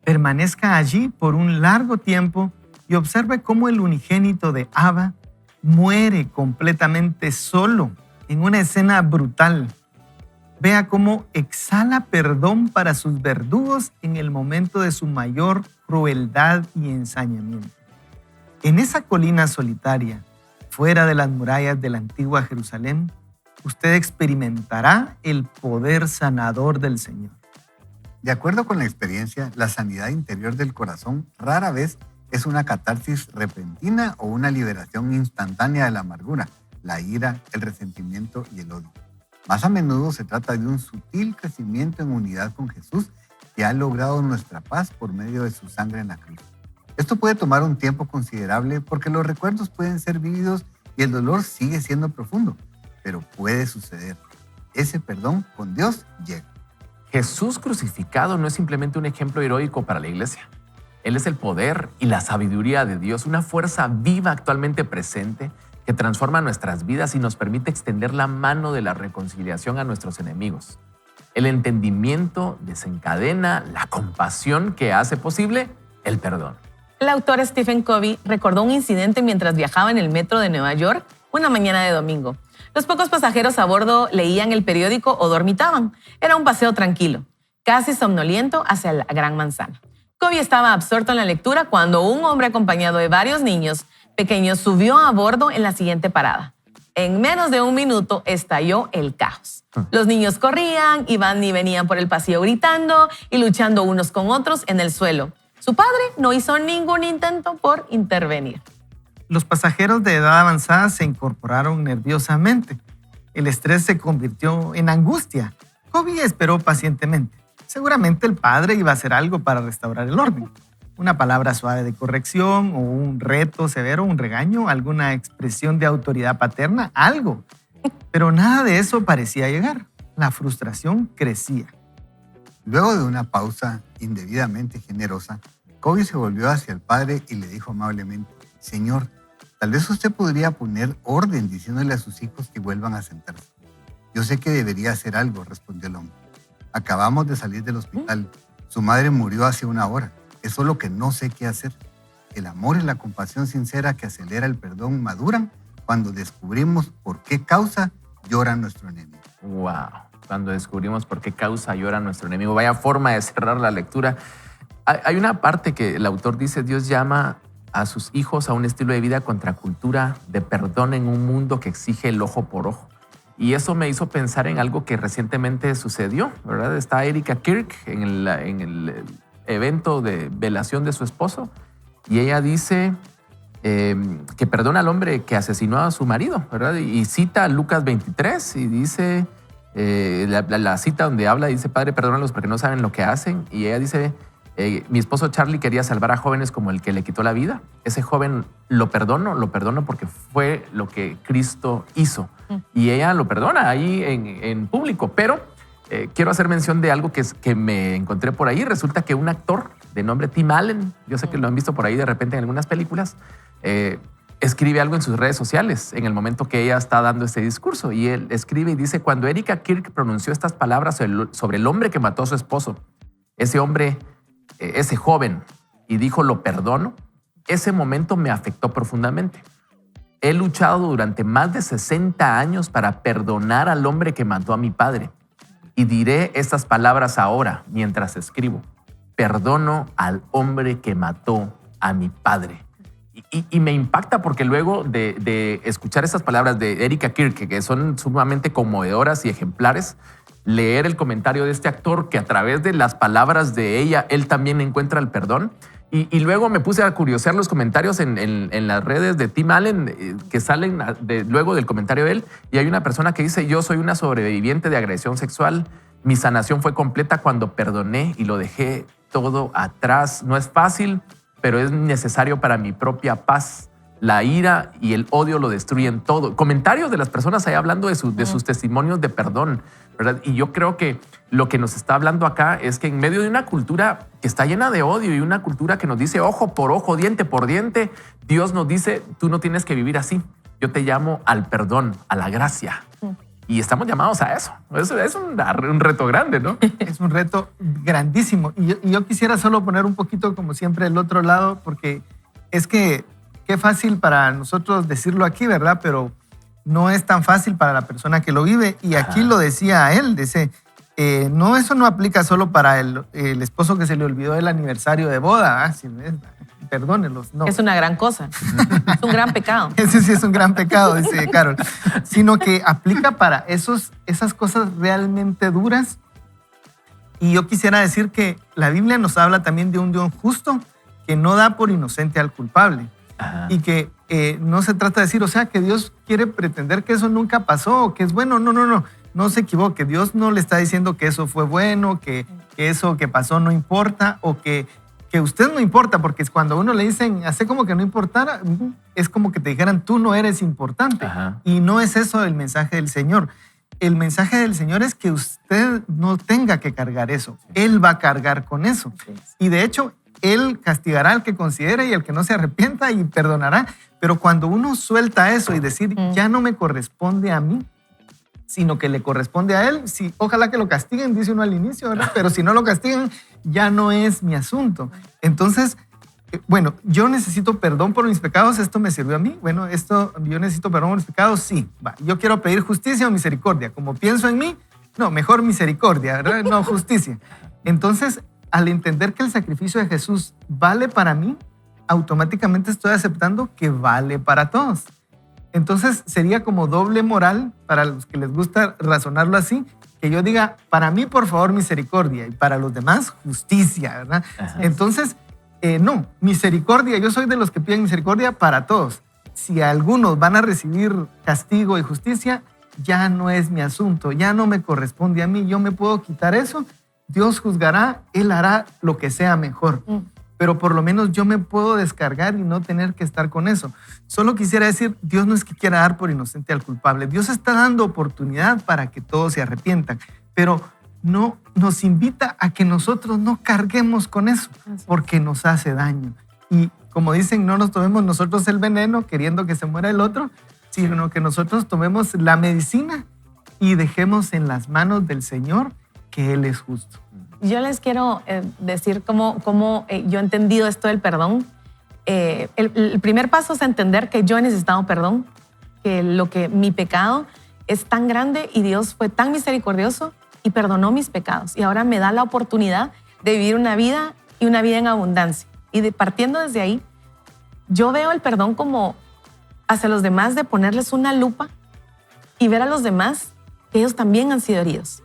Permanezca allí por un largo tiempo y observe cómo el unigénito de Abba muere completamente solo en una escena brutal. Vea cómo exhala perdón para sus verdugos en el momento de su mayor crueldad y ensañamiento. En esa colina solitaria, fuera de las murallas de la antigua Jerusalén, usted experimentará el poder sanador del Señor. De acuerdo con la experiencia, la sanidad interior del corazón rara vez es una catarsis repentina o una liberación instantánea de la amargura, la ira, el resentimiento y el odio. Más a menudo se trata de un sutil crecimiento en unidad con Jesús que ha logrado nuestra paz por medio de su sangre en la cruz. Esto puede tomar un tiempo considerable porque los recuerdos pueden ser vívidos y el dolor sigue siendo profundo, pero puede suceder. Ese perdón con Dios llega. Jesús crucificado no es simplemente un ejemplo heroico para la iglesia. Él es el poder y la sabiduría de Dios, una fuerza viva actualmente presente que transforma nuestras vidas y nos permite extender la mano de la reconciliación a nuestros enemigos. El entendimiento desencadena la compasión que hace posible el perdón. El autor Stephen Covey recordó un incidente mientras viajaba en el metro de Nueva York una mañana de domingo. Los pocos pasajeros a bordo leían el periódico o dormitaban. Era un paseo tranquilo, casi somnoliento hacia la Gran Manzana. Covey estaba absorto en la lectura cuando un hombre acompañado de varios niños pequeños subió a bordo en la siguiente parada. En menos de un minuto estalló el caos. Los niños corrían, iban y venían por el pasillo gritando y luchando unos con otros en el suelo. Su padre no hizo ningún intento por intervenir. Los pasajeros de edad avanzada se incorporaron nerviosamente. El estrés se convirtió en angustia. Covey esperó pacientemente. Seguramente el padre iba a hacer algo para restaurar el orden. Una palabra suave de corrección o un reto severo, un regaño, alguna expresión de autoridad paterna, algo. Pero nada de eso parecía llegar. La frustración crecía. Luego de una pausa indebidamente generosa, Covey se volvió hacia el padre y le dijo amablemente: Señor, tal vez usted podría poner orden diciéndole a sus hijos que vuelvan a sentarse. Yo sé que debería hacer algo, respondió el hombre. Acabamos de salir del hospital. Su madre murió hace una hora. Es solo que no sé qué hacer. El amor y la compasión sincera que acelera el perdón maduran cuando descubrimos por qué causa llora nuestro enemigo. ¡Wow! Cuando descubrimos por qué causa llora nuestro enemigo. Vaya forma de cerrar la lectura. Hay una parte que el autor dice: Dios llama a sus hijos a un estilo de vida contracultura de perdón en un mundo que exige el ojo por ojo. Y eso me hizo pensar en algo que recientemente sucedió, ¿verdad? Está Erika Kirk en el evento de velación de su esposo y ella dice que perdona al hombre que asesinó a su marido, ¿verdad? Y cita Lucas 23 y dice, la cita donde habla, dice: Padre, perdónalos porque no saben lo que hacen. Y ella dice: mi esposo Charlie quería salvar a jóvenes como el que le quitó la vida. Ese joven lo perdono porque fue lo que Cristo hizo. Y ella lo perdona ahí en público. Pero quiero hacer mención de algo que me encontré por ahí. Resulta que un actor de nombre Tim Allen, yo sé que lo han visto por ahí de repente en algunas películas, escribe algo en sus redes sociales en el momento que ella está dando este discurso. Y él escribe y dice: cuando Erika Kirk pronunció estas palabras sobre el hombre que mató a su esposo, ese joven, y dijo: lo perdono, ese momento me afectó profundamente. He luchado durante más de 60 años para perdonar al hombre que mató a mi padre. Y diré estas palabras ahora mientras escribo. perdono al hombre que mató a mi padre. Y me impacta porque luego de escuchar esas palabras de Erika Kirke, que son sumamente conmovedoras y ejemplares, leer el comentario de este actor que a través de las palabras de ella, él también encuentra el perdón. Y luego me puse a curiosear los comentarios en las redes de Tim Allen que salen luego del comentario de él. Y hay una persona que dice, yo soy una sobreviviente de agresión sexual. Mi sanación fue completa cuando perdoné y lo dejé todo atrás. No es fácil, pero es necesario para mi propia paz. La ira y el odio lo destruyen todo. Comentarios de las personas ahí hablando de sus testimonios de perdón, ¿verdad? Y yo creo que lo que nos está hablando acá es que en medio de una cultura que está llena de odio y una cultura que nos dice ojo por ojo, diente por diente, Dios nos dice, tú no tienes que vivir así. Yo te llamo al perdón, a la gracia. Y estamos llamados a eso. Es un reto grande, ¿no? Es un reto grandísimo. Y yo quisiera solo poner un poquito, como siempre, el otro lado, porque es que qué fácil para nosotros decirlo aquí, ¿verdad? Pero no es tan fácil para la persona que lo vive. Y aquí lo decía él, dice, no, eso no aplica solo para el esposo que se le olvidó el aniversario de boda. Perdónelos, no. Es una gran cosa. Es un gran pecado. Ese sí es un gran pecado, dice Carol. Sino que aplica para esas cosas realmente duras. Y yo quisiera decir que la Biblia nos habla también de un Dios justo que no da por inocente al culpable. Ajá. Y que no se trata de decir, o sea, que Dios quiere pretender que eso nunca pasó o que es bueno. No se equivoque. Dios no le está diciendo que eso fue bueno, que eso que pasó no importa o que usted no importa, porque cuando a uno le dicen, hace como que no importara, es como que te dijeran, tú no eres importante. Ajá. Y no es eso el mensaje del Señor. El mensaje del Señor es que usted no tenga que cargar eso. Él va a cargar con eso. Y de hecho, Él castigará al que considere y al que no se arrepienta y perdonará. Pero cuando uno suelta eso y decir, ya no me corresponde a mí, sino que le corresponde a Él, sí, ojalá que lo castiguen, dice uno al inicio, ¿verdad? Pero si no lo castigan, ya no es mi asunto. Entonces, bueno, yo necesito perdón por mis pecados, esto me sirvió a mí. Bueno, yo necesito perdón por mis pecados, sí. Va. Yo quiero pedir justicia o misericordia. Como pienso en mí, no, mejor misericordia, ¿verdad? No justicia. Entonces, al entender que el sacrificio de Jesús vale para mí, automáticamente estoy aceptando que vale para todos. Entonces sería como doble moral para los que les gusta razonarlo así, que yo diga, para mí por favor misericordia y para los demás justicia, ¿verdad? Ajá. Entonces, no, misericordia, yo soy de los que piden misericordia para todos. Si algunos van a recibir castigo y justicia, ya no es mi asunto, ya no me corresponde a mí, yo me puedo quitar eso, Dios juzgará, Él hará lo que sea mejor. Pero por lo menos yo me puedo descargar y no tener que estar con eso. Solo quisiera decir, Dios no es que quiera dar por inocente al culpable. Dios está dando oportunidad para que todos se arrepientan, pero no nos invita a que nosotros no carguemos con eso, porque nos hace daño. Y como dicen, no nos tomemos nosotros el veneno queriendo que se muera el otro, sino que nosotros tomemos la medicina y dejemos en las manos del Señor que Él es justo. Yo les quiero decir cómo yo he entendido esto del perdón. El primer paso es entender que yo he necesitado perdón, que mi pecado es tan grande y Dios fue tan misericordioso y perdonó mis pecados. Y ahora me da la oportunidad de vivir una vida y una vida en abundancia. Y partiendo desde ahí, yo veo el perdón como hacia los demás, de ponerles una lupa y ver a los demás que ellos también han sido heridos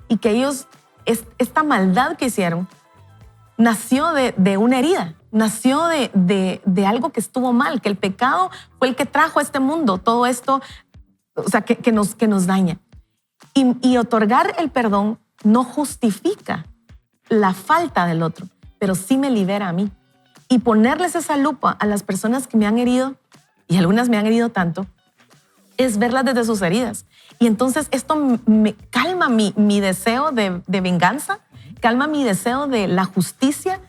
y que ellos, esta maldad que hicieron nació de una herida, nació de algo que estuvo mal, que el pecado fue el que trajo a este mundo todo esto, o sea, que nos daña. Y otorgar el perdón no justifica la falta del otro, pero sí me libera a mí. Y ponerles esa lupa a las personas que me han herido, y algunas me han herido tanto, es verlas desde sus heridas. Y entonces esto me calma mi deseo de venganza, calma mi deseo de la justicia,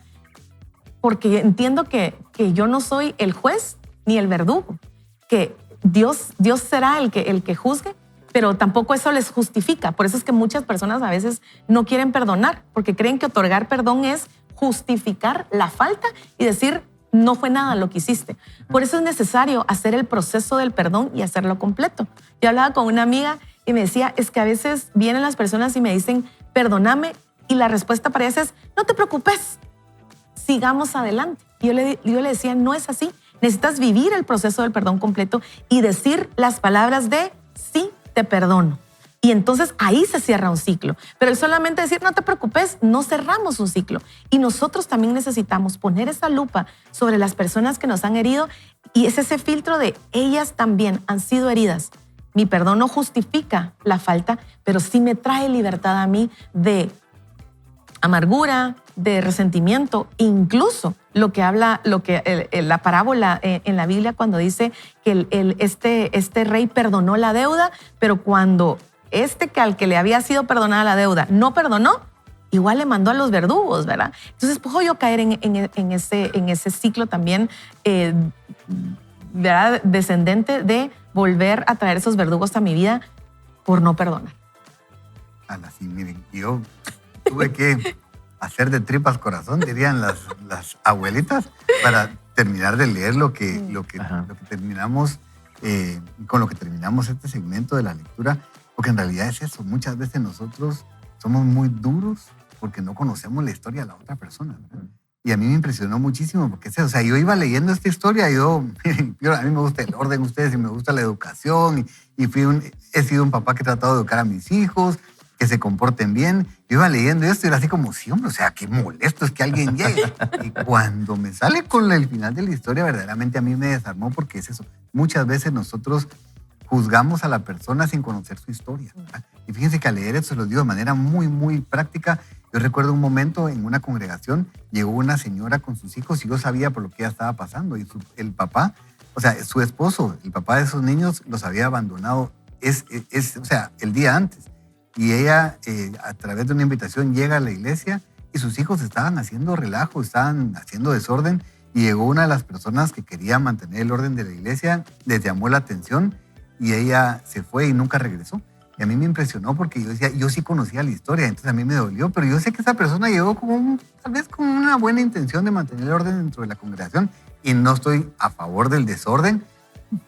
porque entiendo que yo no soy el juez ni el verdugo, que Dios será el que juzgue, pero tampoco eso les justifica. Por eso es que muchas personas a veces no quieren perdonar, porque creen que otorgar perdón es justificar la falta y decir, no fue nada lo que hiciste. Por eso es necesario hacer el proceso del perdón y hacerlo completo. Yo hablaba con una amiga y me decía, es que a veces vienen las personas y me dicen, perdóname, y la respuesta para ellas es, no te preocupes, sigamos adelante. Yo le decía, no es así. Necesitas vivir el proceso del perdón completo y decir las palabras de sí, te perdono. Y entonces ahí se cierra un ciclo. Pero el solamente decir, no te preocupes, no cerramos un ciclo. Y nosotros también necesitamos poner esa lupa sobre las personas que nos han herido, y es ese filtro de ellas también han sido heridas. Mi perdón no justifica la falta, pero sí me trae libertad a mí de amargura, de resentimiento, incluso lo que habla, la parábola en la Biblia cuando dice que este rey perdonó la deuda, pero cuando que al que le había sido perdonada la deuda no perdonó, igual le mandó a los verdugos, ¿verdad? Entonces puedo yo caer en ese ciclo también, ¿verdad? Descendente de volver a traer esos verdugos a mi vida por no perdonar. Sí, miren, yo tuve que hacer de tripas corazón, dirían las abuelitas, para terminar de leer lo que terminamos, con lo que terminamos este segmento de la lectura. Porque en realidad es eso, muchas veces nosotros somos muy duros porque no conocemos la historia de la otra persona, ¿verdad? Y a mí me impresionó muchísimo porque es eso, o sea, yo iba leyendo esta historia, a mí me gusta el orden, ustedes, y me gusta la educación, y he sido un papá que he tratado de educar a mis hijos, que se comporten bien. Yo iba leyendo esto y era así como, sí, hombre, o sea, qué molesto es que alguien llegue. Y cuando me sale con el final de la historia, verdaderamente a mí me desarmó, porque es eso, muchas veces nosotros juzgamos a la persona sin conocer su historia, ¿verdad? Y fíjense que al leer esto, se los digo de manera muy, muy práctica. Yo recuerdo un momento en una congregación, llegó una señora con sus hijos y yo sabía por lo que ella estaba pasando. Y el papá, o sea, su esposo, el papá de esos niños, los había abandonado o sea, el día antes. Y ella, a través de una invitación, llega a la iglesia y sus hijos estaban haciendo relajo, estaban haciendo desorden. Y llegó una de las personas que quería mantener el orden de la iglesia, les llamó la atención, y ella se fue y nunca regresó. Y a mí me impresionó porque yo decía, yo sí conocía la historia, entonces a mí me dolió, pero yo sé que esa persona llegó tal vez con una buena intención de mantener el orden dentro de la congregación, y no estoy a favor del desorden,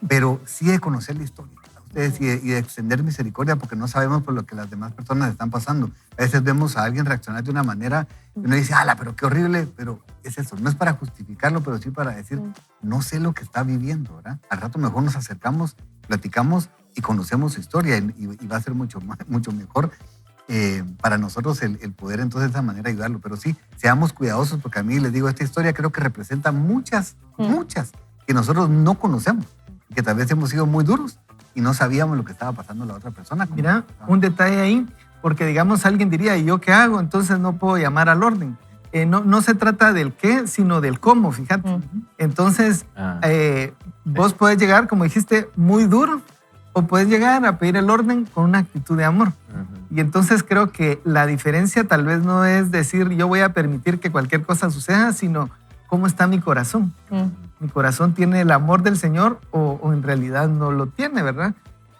pero sí de conocer la historia, ustedes, y de extender misericordia, porque no sabemos por lo que las demás personas están pasando. A veces vemos a alguien reaccionar de una manera y uno dice, ¡ala, pero qué horrible! Pero es eso, no es para justificarlo, pero sí para decir, no sé lo que está viviendo, ¿verdad? Al rato mejor nos acercamos, platicamos y conocemos su historia, y va a ser mucho mejor para nosotros el poder entonces de esa manera ayudarlo. Pero sí, seamos cuidadosos, porque a mí les digo, esta historia creo que representa muchas que nosotros no conocemos, que tal vez hemos sido muy duros y no sabíamos lo que estaba pasando a la otra persona. Mira, un detalle ahí, porque digamos alguien diría, ¿y yo qué hago? Entonces no puedo llamar al orden. No se trata del qué, sino del cómo, fíjate. Entonces, vos podés llegar, como dijiste, muy duro, o puedes llegar a pedir el orden con una actitud de amor. Y entonces creo que la diferencia tal vez no es decir, yo voy a permitir que cualquier cosa suceda, sino cómo está mi corazón. Mi corazón tiene el amor del Señor o en realidad no lo tiene, ¿verdad?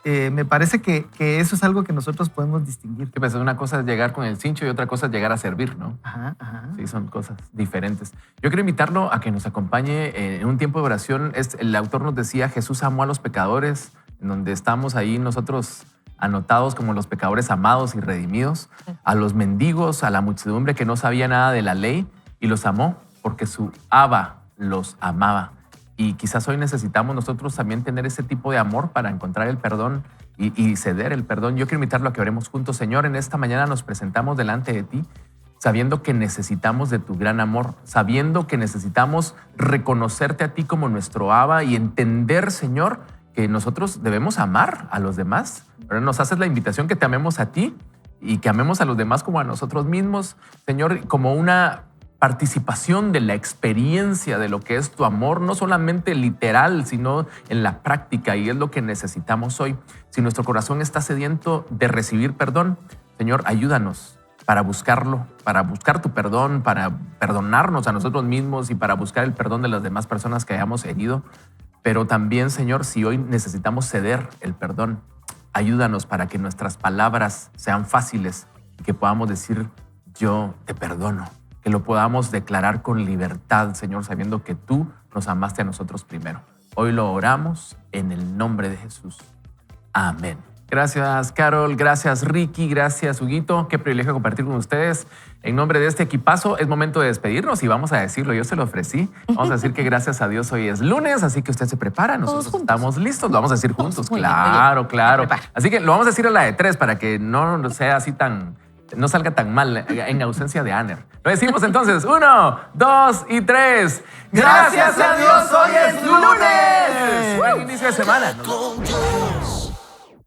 Me parece que eso es algo que nosotros podemos distinguir. Pues una cosa es llegar con el cincho y otra cosa es llegar a servir, ¿no? Ajá. Sí, son cosas diferentes. Yo quiero invitarlo a que nos acompañe en un tiempo de oración. El autor nos decía, Jesús amó a los pecadores, en donde estamos ahí nosotros anotados como los pecadores amados y redimidos, a los mendigos, a la muchedumbre que no sabía nada de la ley, y los amó porque su Abba los amaba. Y quizás hoy necesitamos nosotros también tener ese tipo de amor para encontrar el perdón y ceder el perdón. Yo quiero invitarlo a que oremos juntos. Señor, en esta mañana nos presentamos delante de ti, sabiendo que necesitamos de tu gran amor, sabiendo que necesitamos reconocerte a ti como nuestro Abba y entender, Señor, que nosotros debemos amar a los demás. Ahora nos haces la invitación que te amemos a ti y que amemos a los demás como a nosotros mismos, Señor, como una participación de la experiencia de lo que es tu amor, no solamente literal, sino en la práctica, y es lo que necesitamos hoy. Si nuestro corazón está sediento de recibir perdón, Señor, ayúdanos para buscarlo, para buscar tu perdón, para perdonarnos a nosotros mismos y para buscar el perdón de las demás personas que hayamos herido. Pero también, Señor, si hoy necesitamos ceder el perdón, ayúdanos para que nuestras palabras sean fáciles y que podamos decir, yo te perdono. Que lo podamos declarar con libertad, Señor, sabiendo que tú nos amaste a nosotros primero. Hoy lo oramos en el nombre de Jesús. Amén Gracias, Carol. Gracias, Ricky. Gracias, Huguito. Qué privilegio compartir con ustedes. En nombre de este equipazo, es momento de despedirnos y vamos a decirlo. Yo se lo ofrecí. Vamos a decir que gracias a Dios hoy es lunes, así que usted se prepara. Nosotros estamos listos. Lo vamos a decir juntos. Claro, claro. Así que lo vamos a decir a la de 3 para que no sea así tan... no salga tan mal en ausencia de Aner. Lo decimos entonces. 1, 2 y 3. ¡Gracias a Dios! ¡Hoy es lunes! ¡Buen inicio de semana!